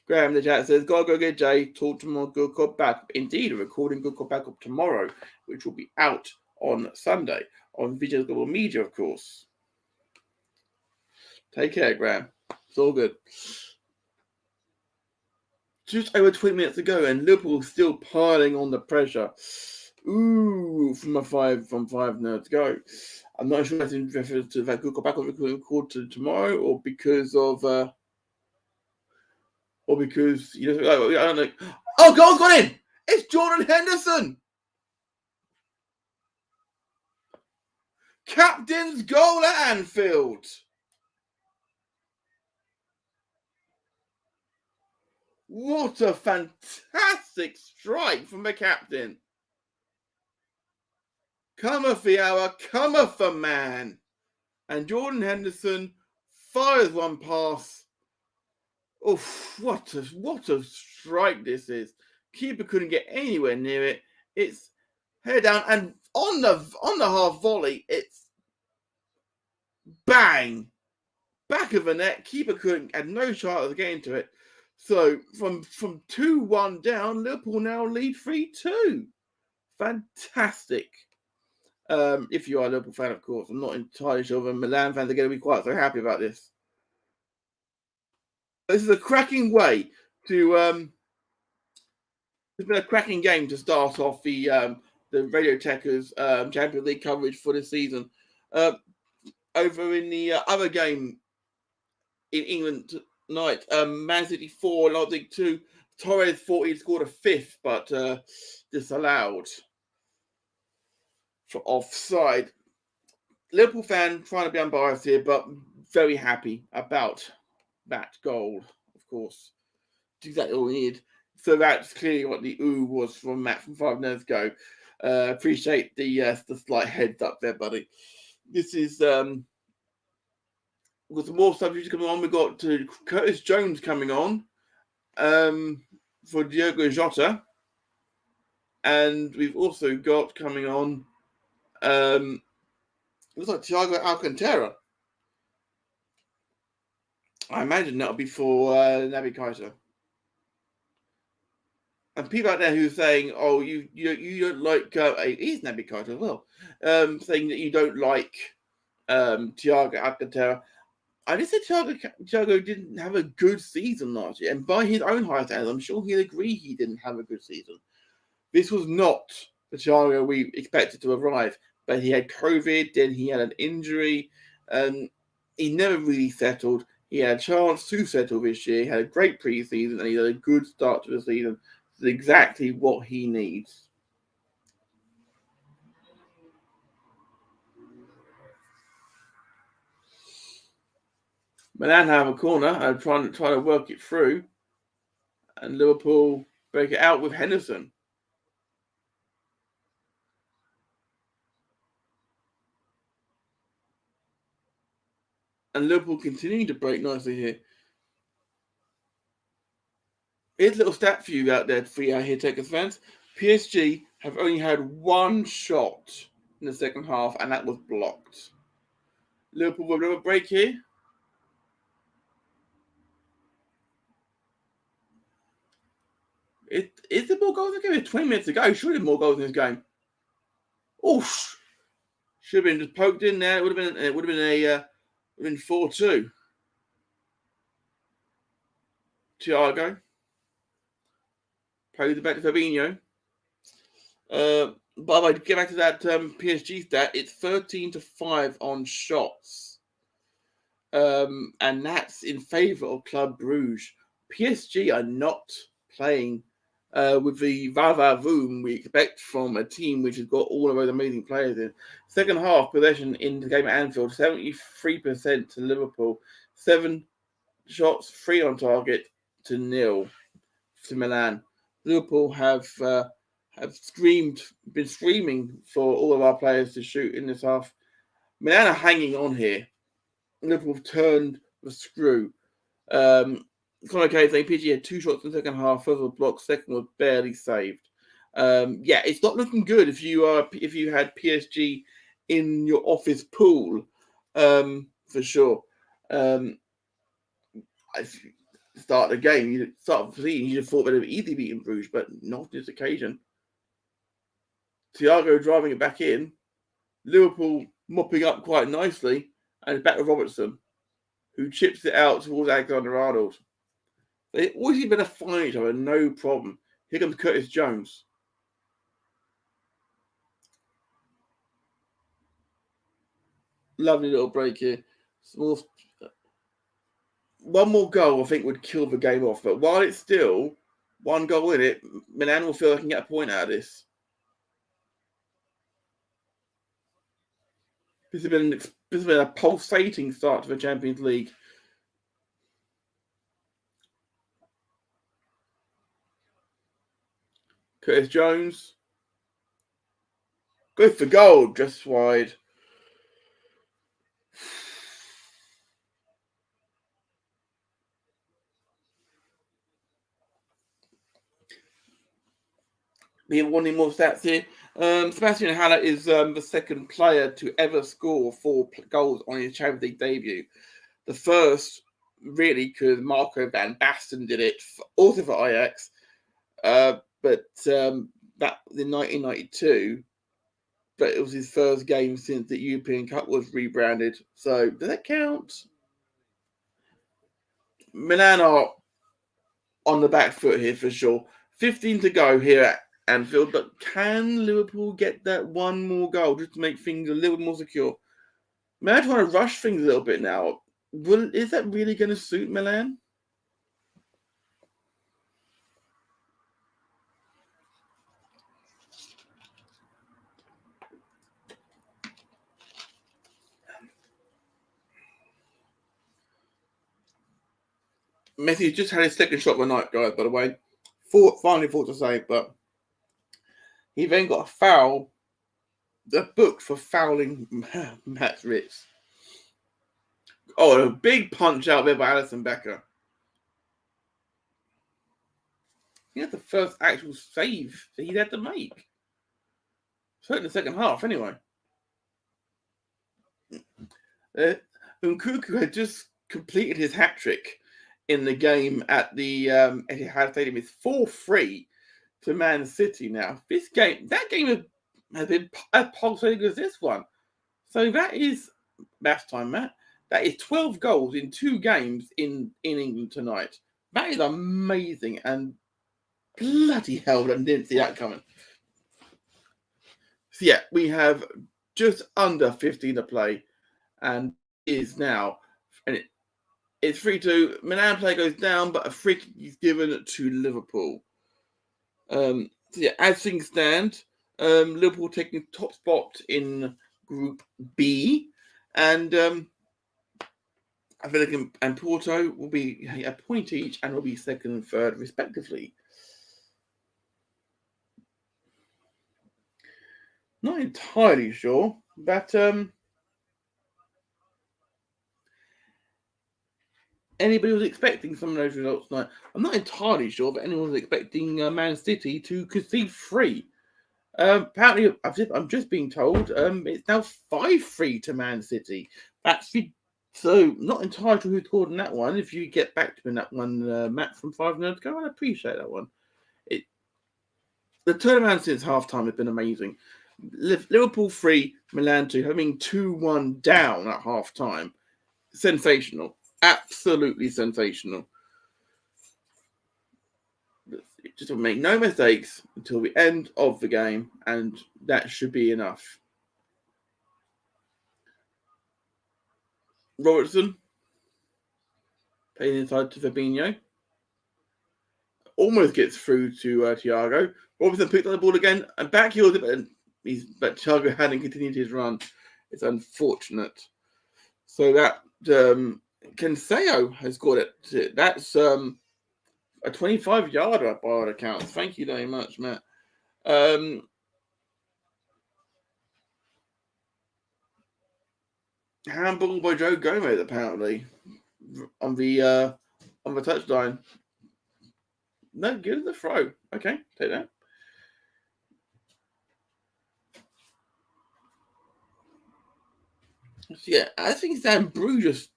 Graham in the chat says, gotta go get Jay, talk to more Good Cop Back. Indeed, we're recording Good Cop Back up tomorrow, which will be out on Sunday on Visual Global Media, of course. Take care, Graham. It's all good. Just over 20 minutes ago, and Liverpool still piling on the pressure. Ooh, from five nerds go. I'm not sure that's in reference to that Good Cop Back record to tomorrow, or because of I don't know. Oh, goal's gone in! It's Jordan Henderson! Captain's goal at Anfield! What a fantastic strike from the captain! Cometh the hour, cometh the man! And Jordan Henderson fires one pass. Oh, what a strike this is. Keeper couldn't get anywhere near it. It's head down, and on the half volley, it's bang. Back of the net. Keeper had no chance of getting to it. So from 2-1 down, Liverpool now lead 3-2. Fantastic. If you are a Liverpool fan, of course. I'm not entirely sure the Milan fans are going to be quite so happy about this. This is a cracking way to. It's been a cracking game to start off the Radio Tekkers Champions League coverage for this season. Over in the other game in England tonight, Man City 4, Leipzig 2. Torres thought he'd scored a fifth, but disallowed for offside. Liverpool fan trying to be unbiased here, but very happy about that goal, of course. Exactly all we need. So that's clearly what the ooh was from Matt from 5 minutes ago. Appreciate the slight heads up there, buddy. This is with some more subjects coming on. We've got Curtis Jones coming on for Diogo Jota. And we've also got coming on looks like Thiago Alcantara. I imagine that'll be for Naby Keita. And people out there who are saying, "Oh, you don't like he's Naby Keita as well," saying that you don't like Thiago Alcantara. I just said Thiago didn't have a good season last year, and by his own high standards, I'm sure he'll agree he didn't have a good season. This was not the Thiago we expected to arrive, but he had COVID, then he had an injury, and he never really settled. He had a chance to settle this year. He had a great preseason, and he had a good start to the season. It's exactly what he needs. Milan have a corner and trying to work it through, and Liverpool break it out with Henderson. And Liverpool continuing to break nicely here. Here's a little stat for you out there for you out here, Tekkers fans. PSG have only had one shot in the second half, and that was blocked. Liverpool will have a break here. Is there more goals in the game? 20 minutes ago. Should have been more goals in this game. Oof. Should have been just poked in there. It would have been 4-2. Thiago. Plays it back to Fabinho. By the way, to get back to that PSG stat, it's 13-5 on shots. And that's in favour of Club Brugge. PSG are not playing with the va-va-voom we expect from a team which has got all of those amazing players in. Second half possession in the game at Anfield, 73% to Liverpool. 7 shots, 3 on target to 0. to Milan. Liverpool have been screaming for all of our players to shoot in this half. Milan are hanging on here. Liverpool have turned the screw. Conor Cave, PG had 2 shots in the second half, further block, second was barely saved. It's not looking good if you had PSG in your office pool, for sure. If you start the game, you'd have thought they'd have easily beaten Bruges, but not this occasion. Thiago driving it back in, Liverpool mopping up quite nicely, and back with Robertson, who chips it out towards Alexander-Arnold. They've always been a fight each other, no problem. Here comes Curtis Jones. Lovely little break here. One more goal, I think, would kill the game off. But while it's still 1 goal in it, Milan will feel they can get a point out of this. This has been a pulsating start to the Champions League. Curtis Jones goes for goal, just wide. We have one more stats here. Sebastian Haller is the second player to ever score 4 goals on his Champions League debut. The first, really, because Marco van Basten did it, also for Ajax. But that in 1992, but it was his first game since the European Cup was rebranded. So does that count? Milan are on the back foot here for sure. 15 to go here at Anfield, but can Liverpool get that 1 more goal just to make things a little more secure? Milan trying to rush things a little bit now. Is that really going to suit Milan? Messi just had his second shot of the night, guys, by the way. Finally thought to save, but he then got a foul, booked for fouling Matt Ritz. Oh, a big punch out there by Alisson Becker. He had the first actual save that he'd had to make. So in the second half, anyway. Nkunku had just completed his hat-trick in the game at the Etihad Stadium. It's 4-3 to Man City now. That game has been as pulsating as this one. So that is, last time, Matt, that is 12 goals in 2 games in England tonight. That is amazing, and bloody hell, I didn't see that coming. So yeah, we have just under 15 to play, and is now, and it's 3-2. Milan play goes down, but a free kick is given to Liverpool. So yeah, as things stand, Liverpool taking top spot in Group B, and Atletico and Porto will be a point each and will be second and third respectively. Not entirely sure, but anybody was expecting some of those results tonight. I'm not entirely sure that anyone was expecting Man City to concede 3. Apparently, I'm just being told it's now 5-3 to Man City. So not entirely sure who scored in that one. If you get back to me in that one, Matt, from 5 minutes ago, I'd appreciate that one. The turnaround since halftime has been amazing. Liverpool 3, Milan 2, having 2-1 down at halftime. Sensational. Absolutely sensational. Just to make no mistakes until the end of the game, and that should be enough. Robertson playing inside to Fabinho. Almost gets through to Thiago. Robertson picked up the ball again and backheeled it, but Thiago hadn't continued his run. It's unfortunate. So that Cancelo has got it. That's A 25-yarder by all accounts. Thank you very much, Matt. Handball by Joe Gomez, apparently, on the touchline. No, good at the throw. Okay, take that. So yeah, I think Bruges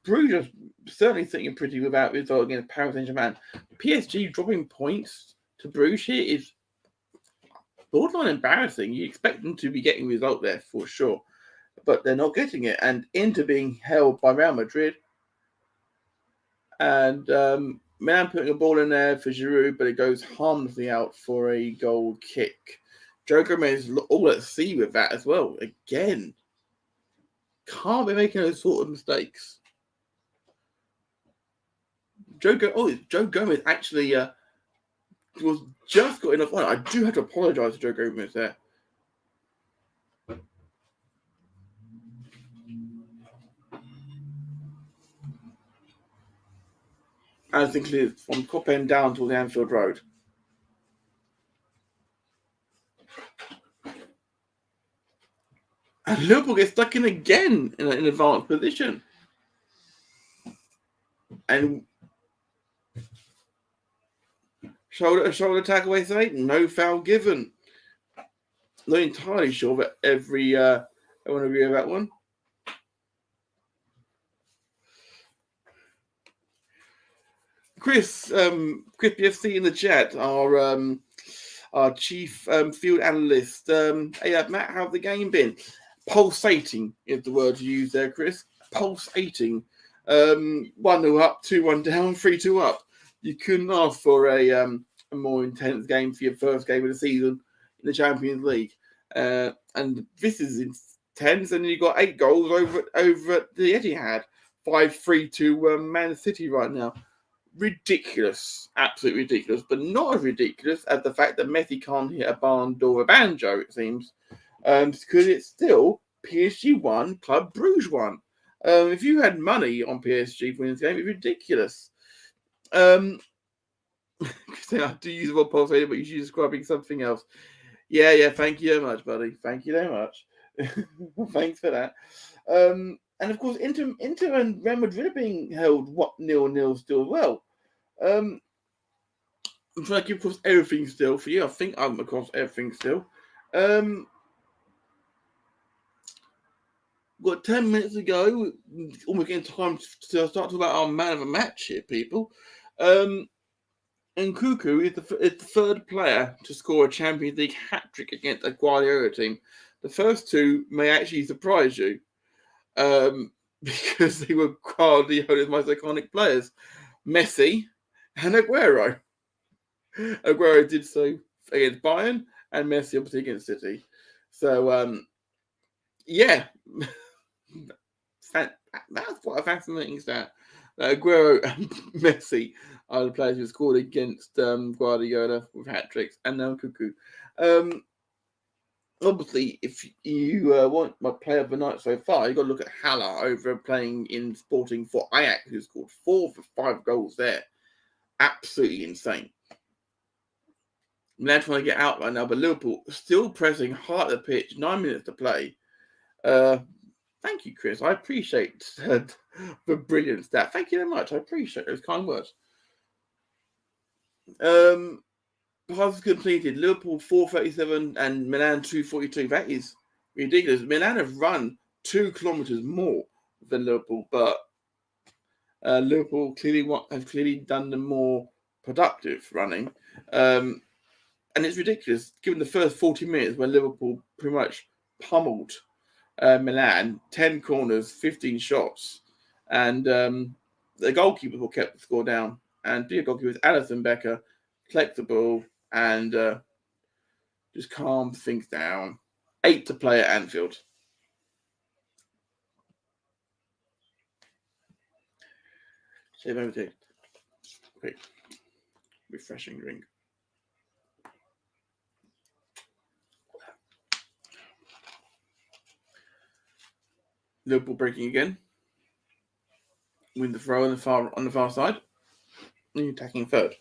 certainly thinking pretty without result against Paris Saint-Germain. PSG dropping points to Bruges here is borderline embarrassing. You expect them to be getting a result there for sure, but they're not getting it. And Inter being held by Real Madrid, and Milan putting a ball in there for Giroud, but it goes harmlessly out for a goal kick. Joe Gomez all at sea with that as well. Again, can't be making those sort of mistakes. Joe Gomez actually was just got enough on it. I do have to apologise to Joe Gomez there. As included from top end down to the Anfield Road. And Liverpool gets stuck in again in an advanced position. And shoulder tackle away Satan, no foul given. Not entirely sure that I want to agree with that one. Chris BFC in the chat, our chief field analyst. Hey, Matt, how's the game been? Pulsating is the word you use there, Chris. Pulsating. 1-0 up, 2-1 down, 3-2 up. You couldn't ask for a more intense game for your first game of the season in the Champions League. And this is intense, and you got 8 goals over at the Etihad. 5-3 to Man City right now. Ridiculous, absolutely ridiculous, but not as ridiculous as the fact that Messi can't hit a barn door of a banjo, it seems, because it's still PSG 1, Club Bruges 1. If you had money on PSG for this game, it's ridiculous. I do use the word pulsated, but you should be describing something else. Yeah, thank you very much, buddy. Thank you very much. Thanks for that. And of course, Inter and Real Madrid are being held 0-0 still as well. I'm trying to keep across everything still for you. I think I'm across everything still. Got 10 minutes to go. Almost getting time to start talking about our man of the match here, people. And Cuckoo is the third player to score a Champions League hat-trick against a Guardiola team. The first 2 may actually surprise you. Because they were Guardiola's most iconic players, Messi and Aguero. Aguero did so against Bayern, and Messi obviously against City. So, yeah, that's what a fascinating stat. Aguero and Messi are the players who scored against Guardiola with hat tricks, and now Cuckoo. Obviously, if you want my player of the night so far, you've got to look at Haller over playing in Sporting for Ajax, who scored 4 for 5 goals there. Absolutely insane. Milan trying to get out right now, but Liverpool still pressing hard at the pitch, 9 minutes to play. Thank you, Chris. I appreciate the brilliant stat. Thank you very much. I appreciate those kind words. Passes completed. Liverpool 437 and Milan 242. That is ridiculous. Milan have run 2 kilometers more than Liverpool, but Liverpool have clearly done the more productive running. And it's ridiculous given the first 40 minutes when Liverpool pretty much pummeled Milan, 10 corners, 15 shots, and the goalkeeper kept the score down. And the goalkeeper was Alisson Becker, collects the ball and just calms things down. 8 to play at Anfield. Save over to quick refreshing drink. Liverpool breaking again. Win the throw on the far side. And attacking third.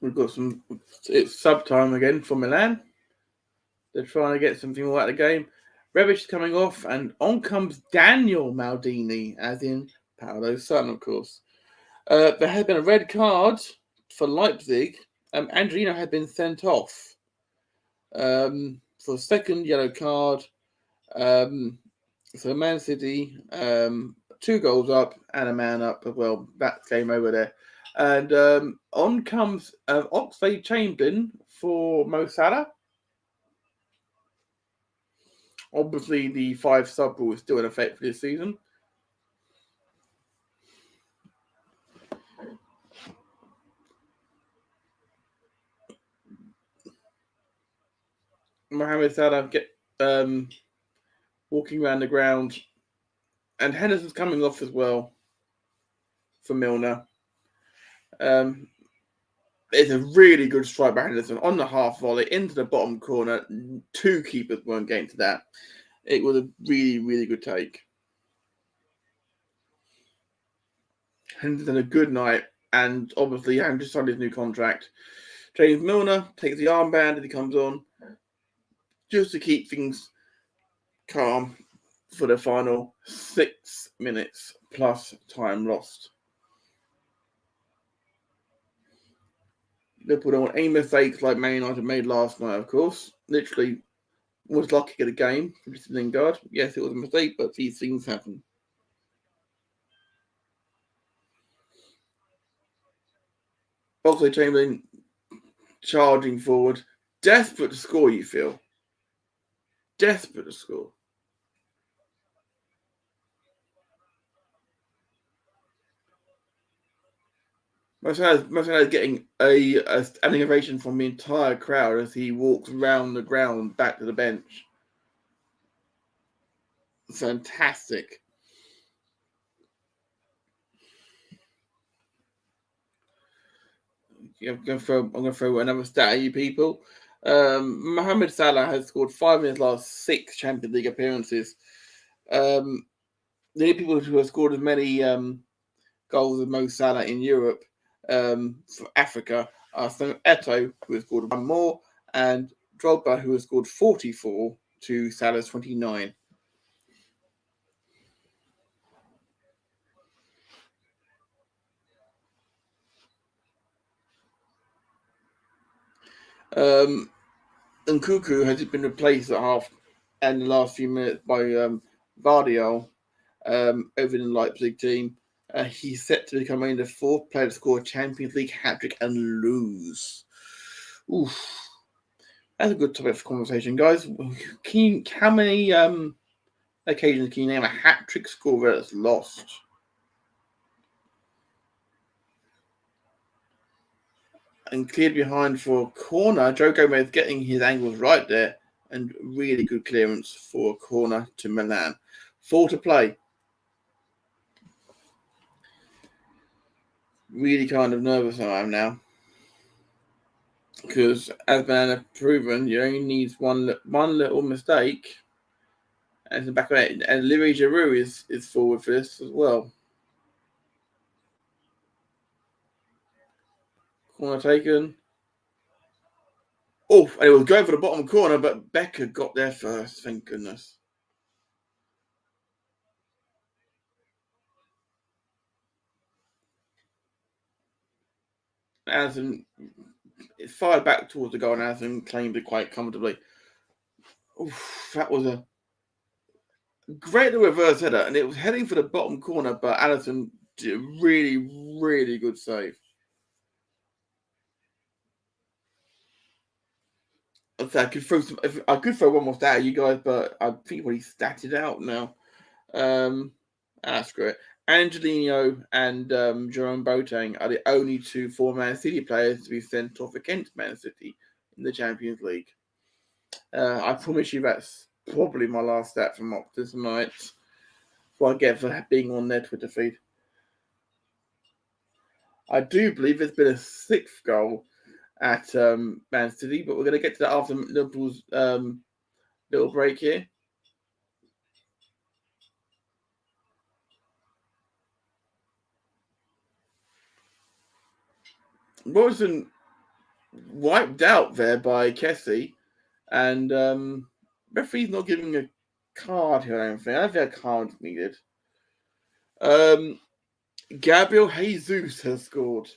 We've got it's sub time again for Milan. They're trying to get something more out of the game. Rebic is coming off, and on comes Daniel Maldini, as in Paolo's son, of course. There had been a red card for Leipzig. Angelino had been sent off for a second yellow card. So Man City, 2 goals up and a man up as well. That game over there. And on comes Oxlade-Chamberlain for Mo Salah. Obviously, the 5 sub rule is still in effect for this season. Mohamed Salah walking around the ground, and Henderson's coming off as well for Milner. It's a really good strike by Henderson on the half volley into the bottom corner. 2 keepers weren't getting to that. It was a really, really good take. Henderson a good night, and obviously having just signed his new contract. James Milner takes the armband as he comes on, just to keep things calm for the final 6 minutes plus time lost. Liverpool don't want any mistakes like Man United made last night, of course. Literally was lucky at a game from Lingard. Yes, it was a mistake, but these things happen. Oxlade-Chamberlain charging forward. Desperate to score, you feel. Desperate to score. Mo Salah is getting an ovation from the entire crowd as he walks round the ground back to the bench. Fantastic. I'm going to throw another stat at you people. Mohamed Salah has scored 5 in his last 6 Champions League appearances. The only people who have scored as many goals as Mo Salah in Europe for Africa are Eto'o, who has scored 1 more, and Drogba, who has scored 44 to Salah's 29. Nkunku has been replaced at half and the last few minutes by Vardiol over in the Leipzig team. He's set to become only the 4th player to score a Champions League hat-trick and lose. Oof. That's a good topic for conversation, guys. How many occasions can you name a hat-trick scorer that's lost? And cleared behind for a corner. Joe Gomez getting his angles right there, and really good clearance for a corner to Milan. 4 to play. Really kind of nervous I am now, because as Milan have proven, you only need one little mistake, and it's the back of it. And Louis Giroud is forward for this as well. Corner taken. Oh, and it was going for the bottom corner, but Becker got there first. Thank goodness. Anderson fired back towards the goal, and Anderson claimed it quite comfortably. Oof, that was a great reverse header, and it was heading for the bottom corner, but Anderson did a really, really good save. I could throw one more stat at you guys, but I think what he statted out now. Screw it. Angelino and Jerome Boateng are the only 2 former Man City players to be sent off against Man City in the Champions League. I promise you that's probably my last stat from Optus tonight. What I get for being on their Twitter feed. I do believe there's been a 6th goal at Man City, but we're going to get to that after Liverpool's little break here. Robertson wiped out there by Kessie, and referee's not giving a card here. I don't think a card needed. Gabriel Jesus has scored.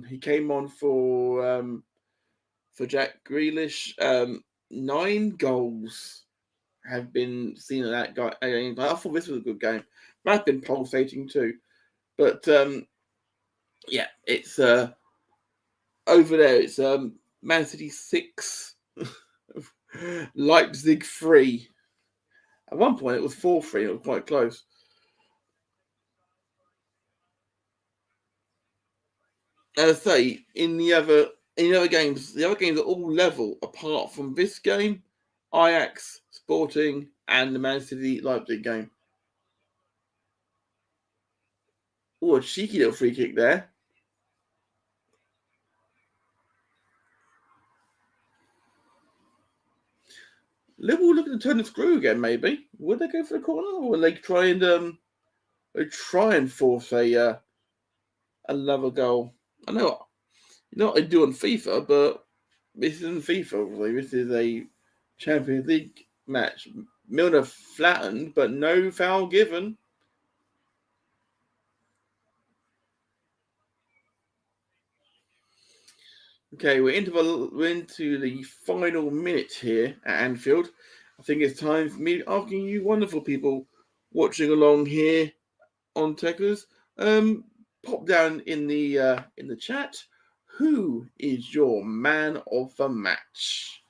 He came on for Jack Grealish. 9 goals have been seen in that guy. I thought this was a good game. Might have been pulsating too, but yeah, it's over there. It's Man City 6, Leipzig 3. At one point, it was 4-3. It was quite close. As I say, in the other games, the other games are all level apart from this game, Ajax, Sporting, and the Man City Leipzig game. Oh, a cheeky little free kick there. Liverpool looking to turn the screw again, maybe. Would they go for the corner, or will they try and force another goal? I know, you know what they do on FIFA, but this isn't FIFA, obviously. This is a Champions League match. Milner flattened, but no foul given. Okay, we're into the final minute here at Anfield. I think it's time for me asking you wonderful people watching along here on Tekkers. Pop down in the chat. Who is your man of the match?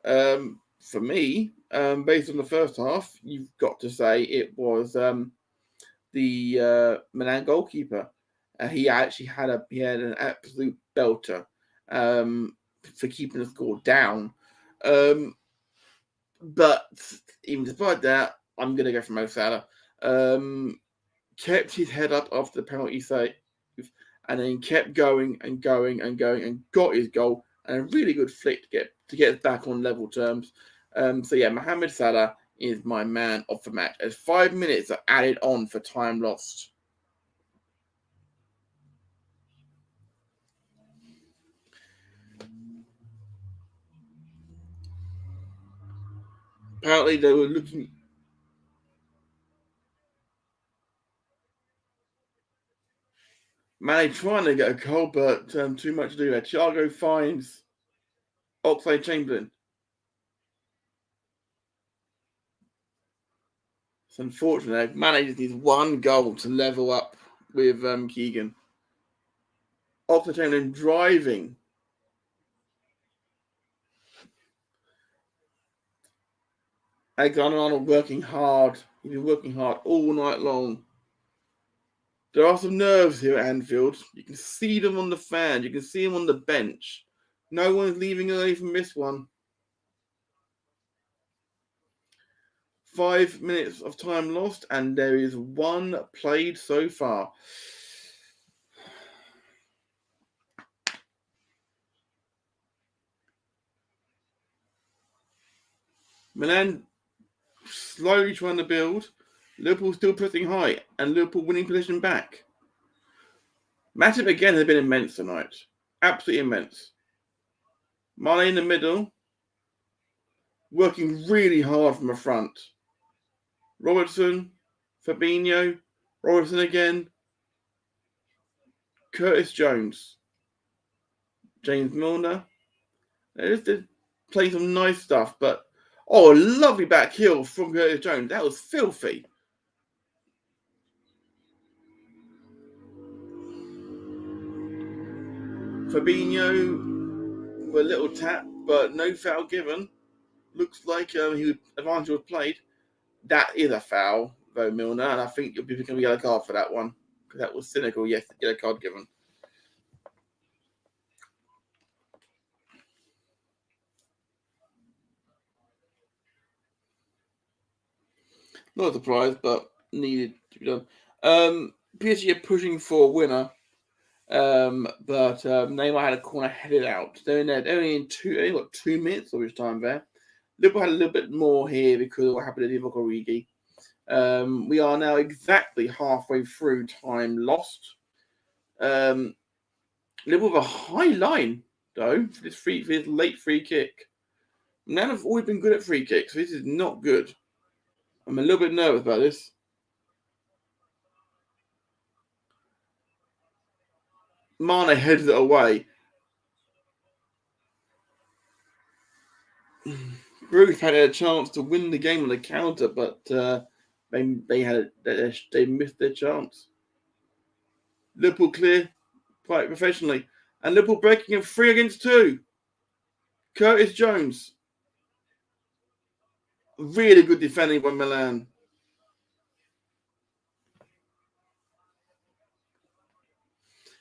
For me, based on the first half, you've got to say it was the Milan goalkeeper. He actually had an absolute belter for keeping the score down. But even despite that, I'm going to go for Mo Salah. Kept his head up after the penalty save, and then kept going and going and going and got his goal, and a really good flick to get us back on level terms. So yeah, Mohamed Salah is my man of the match, as 5 minutes are added on for time lost. Apparently they were looking. Mane trying to get a goal, but too much to do there. Thiago finds Oxlade-Chamberlain. It's unfortunate. Mane just needs 1 goal to level up with Keegan. Oxlade-Chamberlain driving. Alexander-Arnold working hard. He's been working hard all night long. There are some nerves here at Anfield. You can see them on the fans. You can see them on the bench. No one's leaving early from this one. 5 minutes of time lost, and there is 1 played so far. Milan slowly trying to build. Liverpool still pressing high, and Liverpool winning possession back. Matip again has been immense tonight. Absolutely immense. Mane in the middle, working really hard from the front. Robertson, Fabinho, Robertson again. Curtis Jones. James Milner. They just did play some nice stuff, but a lovely back heel from Curtis Jones. That was filthy. Fabinho with a little tap, but no foul given. Looks like advantage was played. That is a foul, though, Milner, and I think you'll be going to get a card for that one, because that was cynical. Yes, get a card given. Not a surprise, but needed to be done. PSG are pushing for a winner, but Neymar had a corner headed out. They're in there. Only got 2 minutes of his time there. Liverpool had a little bit more here because of what happened to Divock Origi. We are now exactly halfway through time lost. Liverpool with a high line. though, for this late free kick. Milan have always been good at free kicks. This is not good. I'm a little bit nervous about this. Mane heads it away. Bruce had a chance to win the game on the counter, but they missed their chance. Liverpool clear quite professionally, and Liverpool breaking in 3 against 2. Curtis Jones, really good defending by Milan.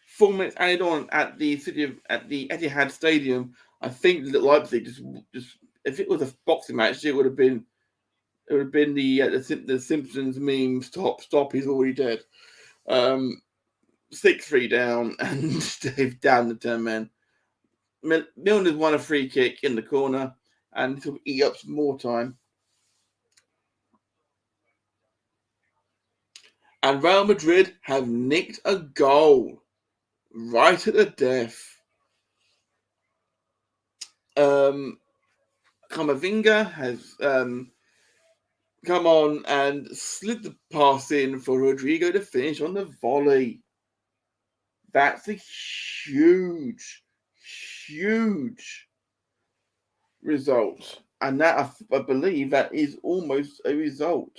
Four minutes added on at the Etihad Stadium. I think that Leipzig just if it was a boxing match, it would have been the Simpsons meme. Stop, he's already dead. 6-3 down, and they've down the 10 men. Milan has won a free kick in the corner, and this will eat up some more time. And Real Madrid have nicked a goal right at the death. Camavinga has come on and slid the pass in for Rodrigo to finish on the volley. That's a huge result. And that, I believe, that is almost a result.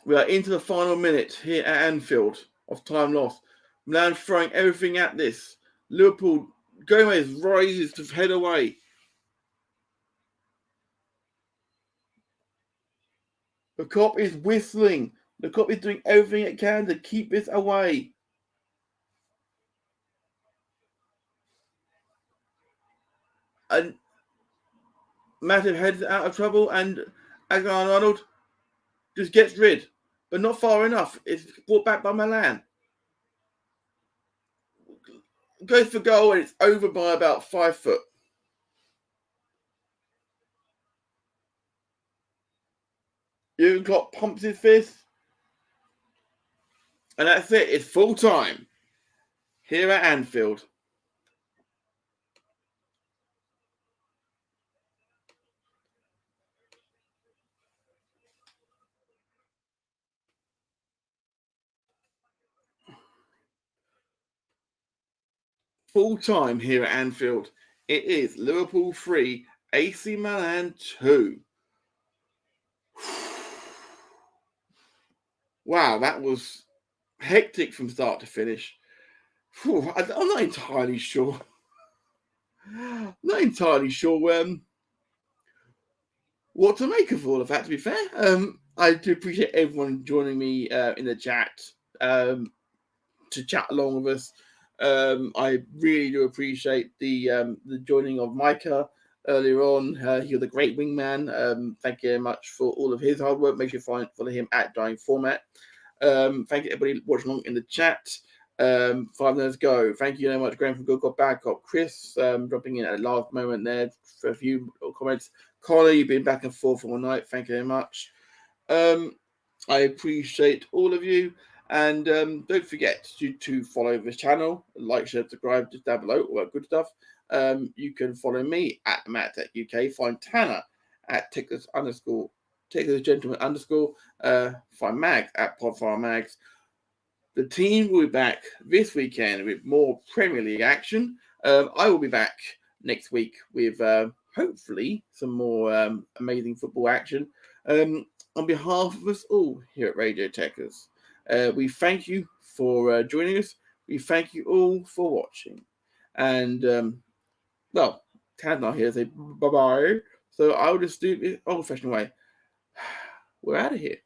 We are into the final minute here at Anfield of time lost. Milan throwing everything at this. Liverpool, Gomez rises to head away. The cop is whistling. The cop is doing everything it can to keep this away. And Matip heads out of trouble, and Alexander-Arnold just gets rid, but not far enough. It's brought back by Milan. Goes for goal, and it's over by about 5 foot. Jurgen Klopp pumps his fist, and that's it. It's full time here at Anfield. Full time here at Anfield. It is Liverpool 3, AC Milan 2. Wow, that was hectic from start to finish. I'm not entirely sure. What to make of all of that, to be fair. I do appreciate everyone joining me in the chat to chat along with us. I really do appreciate the joining of Micah earlier on. He was a great wingman. Thank you very much for all of his hard work. Make sure you follow him at Dying Format. Thank you everybody watching along in the chat. 5 minutes go. Thank you very much, Graham from Good Cop Bad Cop. Chris dropping in at the last moment there for a few comments. Connor, you've been back and forth all night. Thank you very much. I appreciate all of you. And don't forget to follow this channel, like, share, subscribe, just down below, all that good stuff. You can follow me at MattTechUK. Find Tanner at Tekkers Gentleman _. Find Mags at PodFireMags. The team will be back this weekend with more Premier League action. I will be back next week with hopefully some more amazing football action. On behalf of us all here at Radio Tekkers, we thank you for joining us. We thank you all for watching. And, well, Tad's not here to say bye-bye. So I'll just do it the old-fashioned way. We're out of here.